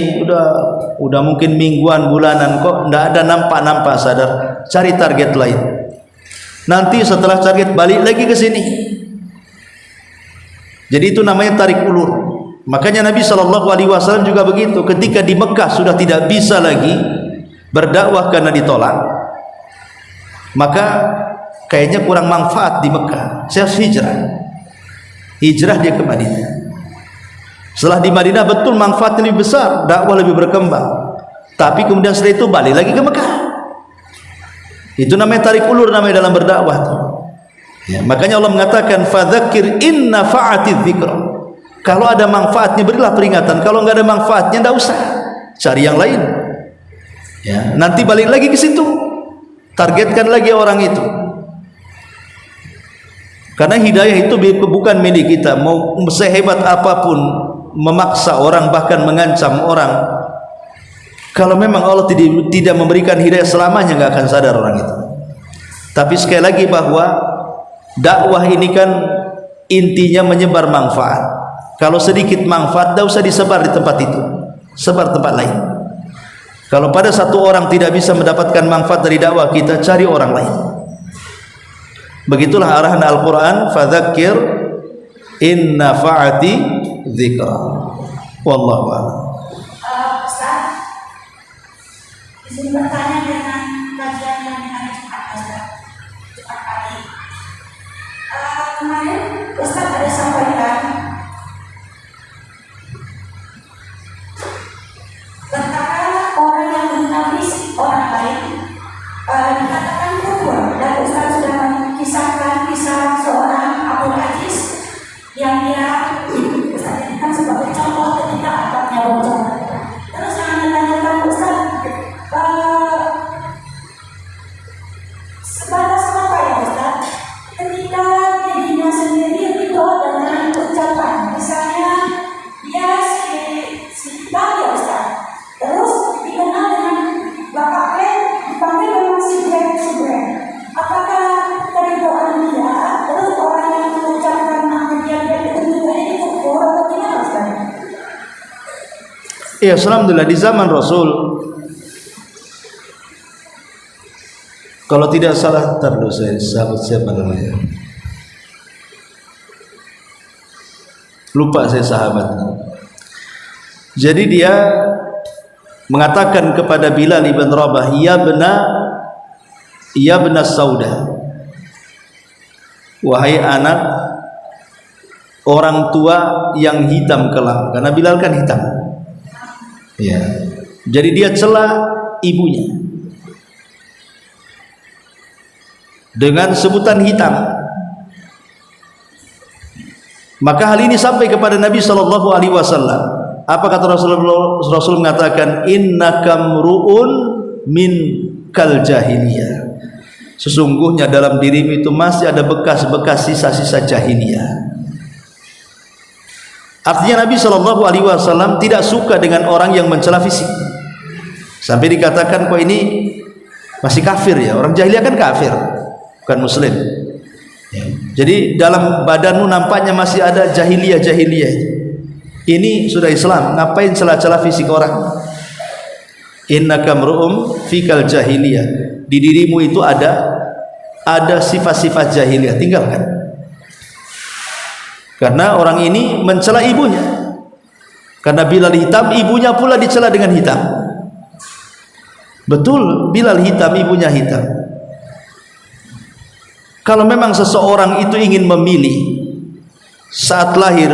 udah mungkin mingguan, bulanan, kok tidak ada nampak sadar. Cari target lain. Nanti setelah target balik lagi ke sini. Jadi itu namanya tarik ulur. Makanya Nabi SAW juga begitu. Ketika di Mekah sudah tidak bisa lagi berdakwah karena ditolak, maka kayaknya kurang manfaat di Mekah. Saya harus hijrah dia ke Madinah. Setelah di Madinah betul manfaatnya lebih besar, dakwah lebih berkembang. Tapi kemudian setelah itu balik lagi ke Mekah. Itu namanya tarik ulur, namanya dalam berdakwah. Ya, makanya Allah mengatakan fadzakir in nafa'ati dzikra. Kalau ada manfaatnya berilah peringatan. Kalau enggak ada manfaatnya enggak usah. Cari yang lain. Ya, nanti balik lagi ke situ. Targetkan lagi orang itu. Karena hidayah itu bukan milik kita. Mau sehebat apapun memaksa orang, bahkan mengancam orang, kalau memang Allah tidak memberikan hidayah selamanya, nggak akan sadar orang itu. Tapi sekali lagi bahwa dakwah ini kan intinya menyebar manfaat. Kalau sedikit manfaat, tidak usah disebar di tempat itu, sebar tempat lain. Kalau pada satu orang tidak bisa mendapatkan manfaat dari dakwah kita, cari orang lain. Begitulah arahan Al-Quran, fadzakir in nafa'ati dzikra. Wallahu a'lam. Ustaz, izin bertanya dengan kajian yang hari Jumat, Ustaz. Jumat pagi. Kemarin Ustaz ada sampaikan tentang orang yang menghabisi orang lain dikatakan kufur, dan Ustaz sudah mengisahkan kisah seorang Abu Aziz yang dia Ustaz jadikan sebagai contoh ketika atapnya bocor. Terus yang anda tanyakan Ustaz, sebatas apa ya Ustaz? Ketika dirinya sendiri itu dengan ucapan, misalnya dia si Bang ya Ustaz, terus dikenal dengan Bapak Ben, dipanggil memang si Ben. Apakah keridoan dia, terus orang yang mengucapkan nama dia itu juga ini kufur atau gimana Ustaz? Ya, alhamdulillah di zaman Rasul, kalau tidak salah, sahabat siapa namanya? Lupa saya sahabatnya. Jadi dia mengatakan kepada Bilal ibn Rabah, ya bena Saudah, wahai anak orang tua yang hitam kelam, karena Bilal kan hitam. Ya. Jadi dia cela ibunya dengan sebutan hitam. Maka hal ini sampai kepada Nabi SAW. Apa kata Rasul mengatakan, innaka mru'un min kal jahiliyah. Sesungguhnya dalam dirimu itu masih ada bekas-bekas sisa-sisa jahiliyah. Artinya Nabi SAW tidak suka dengan orang yang mencela fisik. Sampai dikatakan, kok ini masih kafir ya, orang jahiliyah kan kafir, bukan muslim ya. Jadi dalam badanmu nampaknya masih ada jahiliyah. Ini sudah Islam, ngapain celah-celah fisik orang? Innaka mru'um fikal jahiliyah. Di dirimu itu ada sifat-sifat jahiliyah, tinggalkan. Karena orang ini mencela ibunya. Karena Bilal hitam, ibunya pula dicela dengan hitam. Betul, Bilal hitam, ibunya hitam. Kalau memang seseorang itu ingin memilih saat lahir,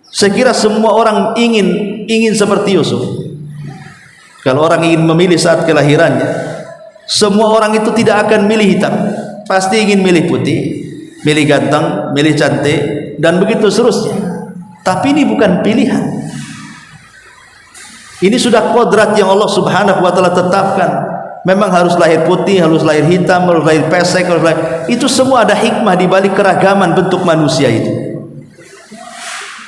saya kira semua orang ingin seperti Yusuf. Kalau orang ingin memilih saat kelahirannya, semua orang itu tidak akan milih hitam, pasti ingin milih putih, milih ganteng, milih cantik, dan begitu seterusnya. Tapi ini bukan pilihan. Ini sudah kodrat yang Allah Subhanahu wa taala tetapkan. Memang harus lahir putih, harus lahir hitam, harus lahir pesek, harus lahir. Itu semua ada hikmah di balik keragaman bentuk manusia itu.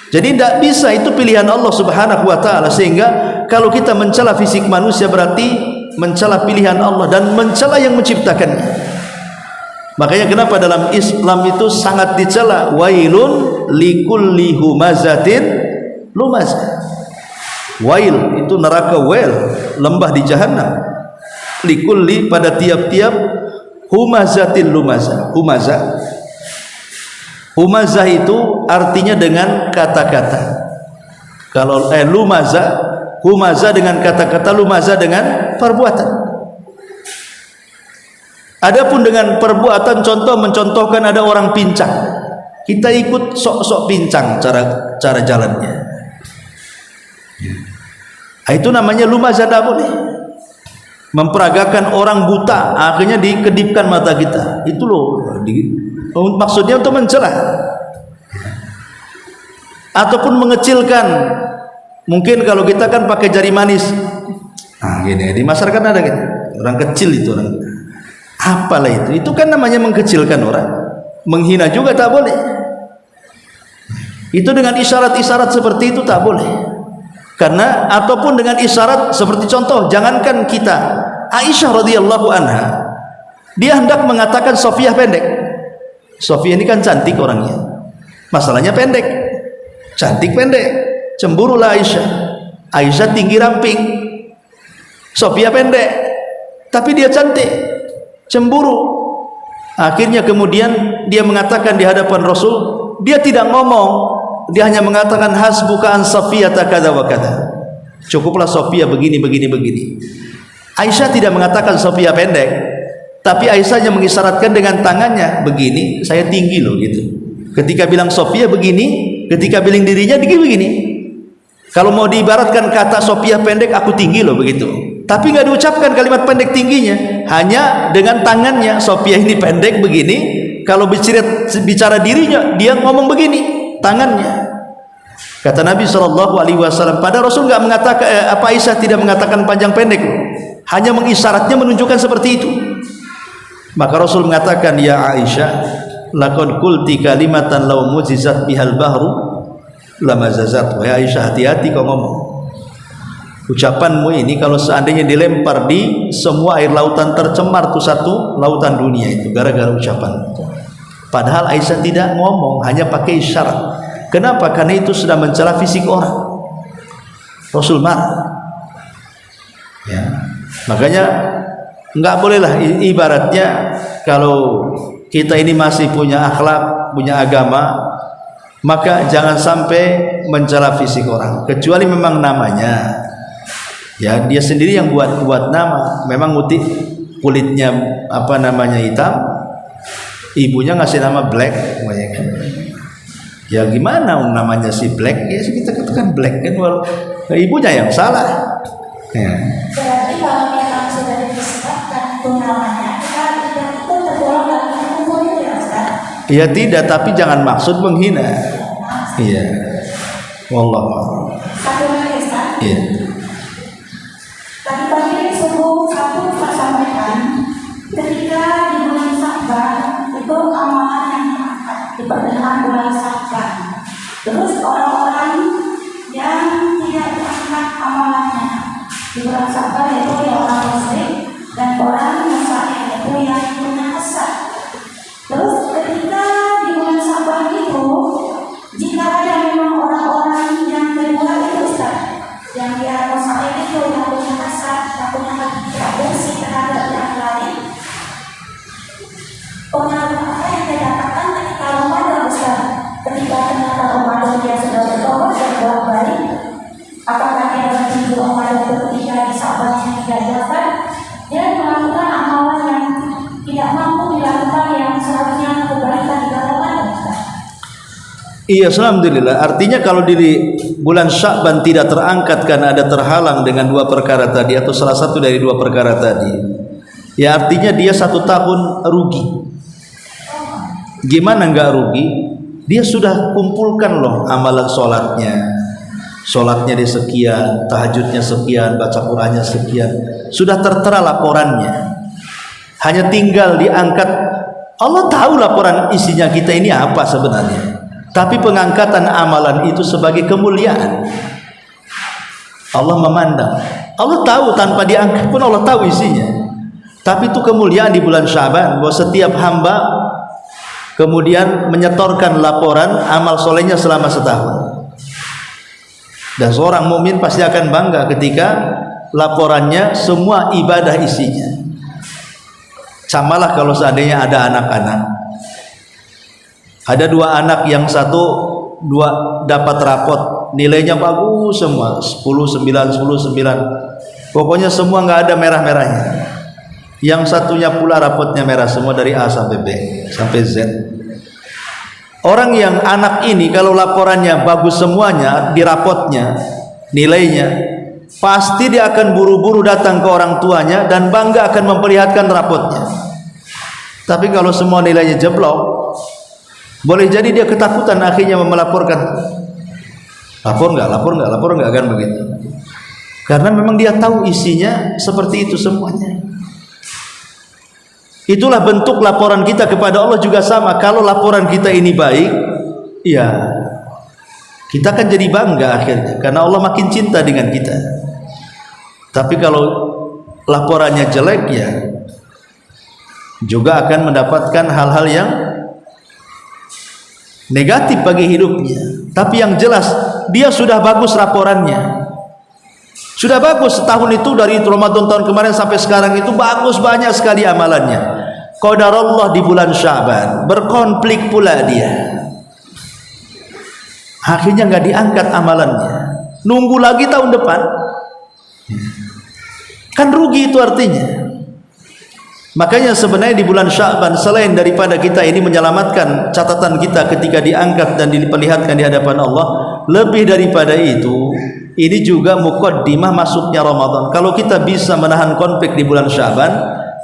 Jadi tidak bisa, itu pilihan Allah Subhanahu wa taala. Sehingga kalau kita mencela fisik manusia berarti mencela pilihan Allah dan mencela yang menciptakannya. Makanya kenapa dalam Islam itu sangat dicela, wailun likulli humazatin lumazah. Wail itu neraka, wail lembah di jahanam. Likulli pada tiap-tiap humazatin lumazah. Humazah itu artinya dengan kata-kata. Kalau humazah dengan kata-kata, lumazah dengan perbuatan. Adapun dengan perbuatan, contoh mencontohkan ada orang pincang, kita ikut sok-sok pincang cara jalannya. Itu namanya lumazah, tidak boleh. Memperagakan orang buta, akhirnya dikedipkan mata kita. Itu loh, maksudnya untuk mencela. Ataupun mengecilkan. Mungkin kalau kita kan pakai jari manis. Nah, gini di masyarakat ada gitu. Orang kecil itu orang. Apalah itu? Itu kan namanya mengkecilkan orang. Menghina juga tak boleh. Itu dengan isyarat-isyarat seperti itu tak boleh. Karena ataupun dengan isyarat seperti contoh, jangankan kita, Aisyah radhiyallahu anha, dia hendak mengatakan Sofiyah pendek. Sofiyah ini kan cantik orangnya, masalahnya pendek, cantik pendek, cemburulah Aisyah. Aisyah tinggi ramping, Sofiyah pendek, tapi dia cantik, cemburu. Akhirnya kemudian dia mengatakan di hadapan Rasul, dia tidak ngomong. Dia hanya mengatakan hasbuka an Safiyah kada wa kada. Cukuplah Safiyah begini. Aisyah tidak mengatakan Safiyah pendek, tapi Aisyah hanya mengisyaratkan dengan tangannya begini, saya tinggi loh gitu. Ketika bilang Safiyah begini, ketika bilang dirinya begini. Kalau mau diibaratkan kata Safiyah pendek, aku tinggi loh begitu. Tapi nggak diucapkan kalimat pendek tingginya, hanya dengan tangannya Safiyah ini pendek begini. Kalau bicara dirinya, dia ngomong begini. Tangannya. Kata Nabi SAW, pada Rasul nggak mengatakan Aisyah tidak mengatakan panjang pendek, hanya mengisyaratnya menunjukkan seperti itu. Maka Rasul mengatakan, ya Aisyah, laqad qulti kalimatan law muzizat bihal bahru lamazazat. Wahai Aisyah, hati-hati kau ngomong. Ucapanmu ini kalau seandainya dilempar di semua air lautan tercemar tuh satu lautan dunia itu gara-gara ucapan. Padahal Aisyah tidak ngomong, hanya pakai isyarat. Kenapa? Karena itu sudah mencela fisik orang. Rasul marah. Ya. Makanya nggak bolehlah, ibaratnya kalau kita ini masih punya akhlak, punya agama, maka jangan sampai mencela fisik orang. Kecuali memang namanya, ya dia sendiri yang buat nama. Memang kulitnya hitam. Ibunya ngasih nama Black, ya gimana namanya si Black, ya kita katakan Black kan, ibunya yang salah. Ya. Berarti kalau memang sudah disebutkan itu namanya, kita tidak itu tergolong dalam hukum itu ya Ustaz? Ya tidak, tapi jangan maksud menghina. Iya. Wallahu. Satu lagi Ustaz. Iya. Tadi pagi subuh satu Ustaz sampaikan, ketika di bulan Sya'ban itu amalan yang diangkat di pertengahan bulan Sya'ban. Terus orang-orang yang tidak diangkat amalannya di bulan Sya'ban yaitu orang Muslim dan orang Nasrani yaitu yang punya hasad. Terus ketika di bulan Sya'ban itu, jika ada memang orang-orang yang kedua itu Ustaz, yang dia Nasrani itu yang punya hasad, yang punya hati tidak bersih terhadap yang lain, pengaruh apa yang dia dapatkan ketika Ramadan Ustaz? Ketika ternyata Ramadan dia sudah bertobat dan buat baik, Iya, alhamdulillah. Artinya kalau di bulan Sya'ban tidak terangkat karena ada terhalang dengan dua perkara tadi atau salah satu dari dua perkara tadi, ya artinya dia 1 tahun rugi. Gimana enggak rugi? Dia sudah kumpulkan loh amalan sholatnya di sekian, tahajudnya sekian, baca Qur'annya sekian, sudah tertera laporannya. Hanya tinggal diangkat. Allah tahu laporan isinya kita ini apa sebenarnya. Tapi pengangkatan amalan itu sebagai kemuliaan. Allah memandang. Allah tahu tanpa diangkat pun Allah tahu isinya. Tapi itu kemuliaan di bulan Sya'ban, bahwa setiap hamba kemudian menyetorkan laporan amal solehnya selama setahun. Dan seorang mukmin pasti akan bangga ketika laporannya semua ibadah isinya. Samalah kalau seandainya ada anak-anak. Ada 2 anak, yang dua dapat rapot, nilainya bagus semua, 10, 9, 10, 9. Pokoknya semua nggak ada merah-merahnya. Yang satunya pula rapotnya merah semua dari A sampai B sampai Z. Orang yang anak ini kalau laporannya bagus semuanya di rapotnya, nilainya, pasti dia akan buru-buru datang ke orang tuanya dan bangga akan memperlihatkan rapotnya. Tapi kalau semua nilainya jeblok, boleh jadi dia ketakutan akhirnya melaporkan. Lapor nggak kan begitu. Karena memang dia tahu isinya seperti itu semuanya. Itulah bentuk laporan kita kepada Allah juga sama. Kalau laporan kita ini baik, ya kita akan jadi bangga akhirnya, karena Allah makin cinta dengan kita. Tapi kalau laporannya jelek, ya juga akan mendapatkan hal-hal yang negatif bagi hidupnya. Tapi yang jelas dia sudah bagus laporannya, sudah bagus setahun itu, dari Ramadan tahun kemarin sampai sekarang itu bagus, banyak sekali amalannya. Qadarullah di bulan Sya'ban berkonflik pula dia, akhirnya nggak diangkat amalannya, nunggu lagi tahun depan, kan rugi itu artinya. Makanya sebenarnya di bulan Sya'ban, selain daripada kita ini menyelamatkan catatan kita ketika diangkat dan diperlihatkan di hadapan Allah, lebih daripada itu, ini juga muqaddimah masuknya Ramadan. Kalau kita bisa menahan konflik di bulan Sya'ban,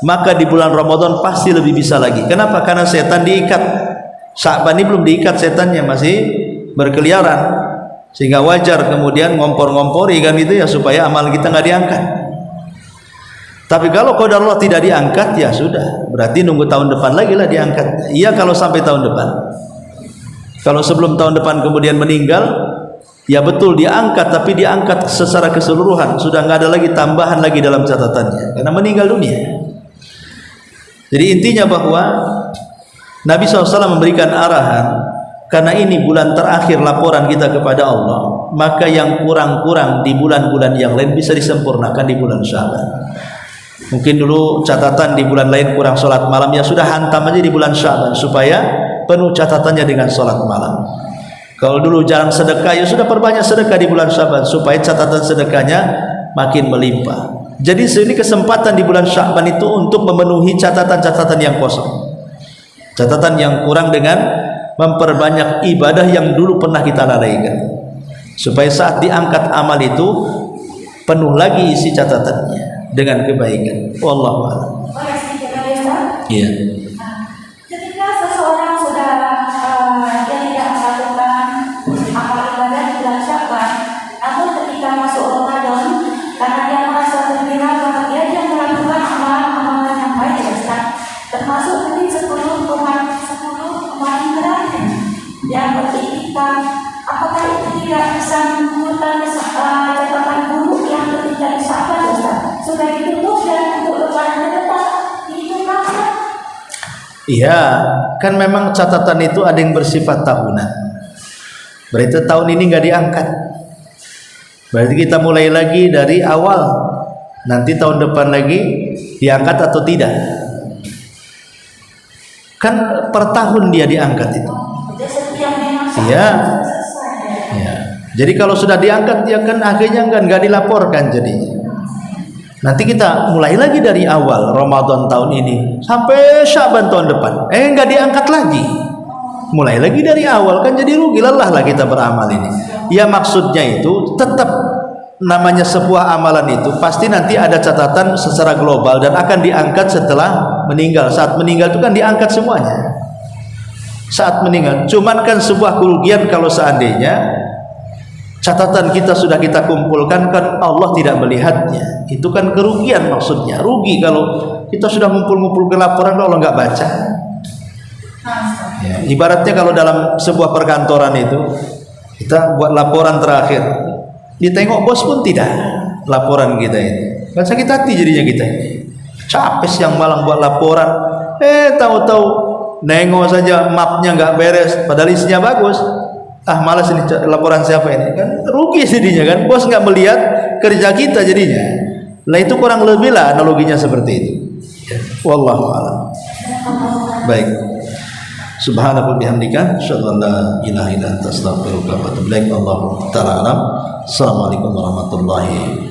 maka di bulan Ramadan pasti lebih bisa lagi. Kenapa? Karena setan diikat. Sya'ban ini belum diikat, setannya masih berkeliaran, sehingga wajar kemudian ngompor-ngompori kan itu ya, supaya amal kita nggak diangkat. Tapi kalau qadar Allah tidak diangkat, ya sudah, berarti nunggu tahun depan lagi lah diangkat. Iya, kalau sampai tahun depan. Kalau sebelum tahun depan kemudian meninggal, ya betul diangkat, tapi diangkat secara keseluruhan, sudah nggak ada lagi tambahan lagi dalam catatannya, karena meninggal dunia. Jadi intinya bahwa Nabi SAW memberikan arahan, karena ini bulan terakhir laporan kita kepada Allah, maka yang kurang-kurang di bulan-bulan yang lain bisa disempurnakan di bulan Sya'ban. Mungkin dulu catatan di bulan lain kurang sholat malam, ya sudah hantam aja di bulan Sya'ban supaya penuh catatannya dengan sholat malam. Kalau dulu jarang sedekah, ya sudah perbanyak sedekah di bulan Sya'ban supaya catatan sedekahnya makin melimpah. Jadi ini kesempatan di bulan Sya'ban itu untuk memenuhi catatan-catatan yang kosong, catatan yang kurang, dengan memperbanyak ibadah yang dulu pernah kita lalaikan, supaya saat diangkat amal itu penuh lagi isi catatannya dengan kebaikan. Wallahu a'lam. Iya. Ketika seseorang sudah dia tidak melakukan amal ibadah di bulan Sya'ban, atau ketika masuk Ramadan, karena dia merasa terhina, maka dia melakukan amalan-amalan yang baik, ya Ustaz, termasuk tadi 10 kemarin terakhir yang beriktikaf. Apakah itu tidak bisa menggunakan catatan buruk yang ketika di Sya'ban, Ustaz? Sudah ditutup dan untuk lebaran tetap itu kan? Iya, kan memang catatan itu ada yang bersifat tahunan. Berarti tahun ini nggak diangkat, berarti kita mulai lagi dari awal. Nanti tahun depan lagi diangkat atau tidak? Kan per tahun dia diangkat itu. Iya. Ya. Jadi kalau sudah diangkat, dia kan akhirnya nggak dilaporkan jadinya. Nanti kita mulai lagi dari awal Ramadan tahun ini sampai Sya'ban tahun depan, nggak diangkat lagi. mulai lagi dari awal, kan jadi rugi, lelah lah kita beramal ini. Ya maksudnya itu tetap namanya sebuah amalan itu pasti nanti ada catatan secara global dan akan diangkat setelah meninggal. Saat meninggal itu kan diangkat semuanya. Saat meninggal, cuman kan sebuah kerugian kalau seandainya catatan kita sudah kita kumpulkan kan Allah tidak melihatnya. Itu kan kerugian maksudnya. Rugi kalau kita sudah ngumpul-ngumpul ke laporan Allah nggak baca. Ya, ibaratnya kalau dalam sebuah perkantoran itu kita buat laporan terakhir, ditengok bos pun tidak laporan kita ini. Kan sakit hati jadinya kita ini. Capek yang malang buat laporan, tahu-tahu nengok saja mapnya nggak beres, padahal isinya bagus. Malas ini laporan siapa ini, kan rugi jadinya kan, bos nggak melihat kerja kita jadinya. Nah itu kurang lebih lah analoginya seperti itu. Wallahu a'lam. Baik. Subhanallah bihamdika, asyhadu an la ilaha illa anta, astaghfiruka wa atubu ilaik. Allahu ta'ala alam. Assalamualaikum warahmatullahi wabarakatuh.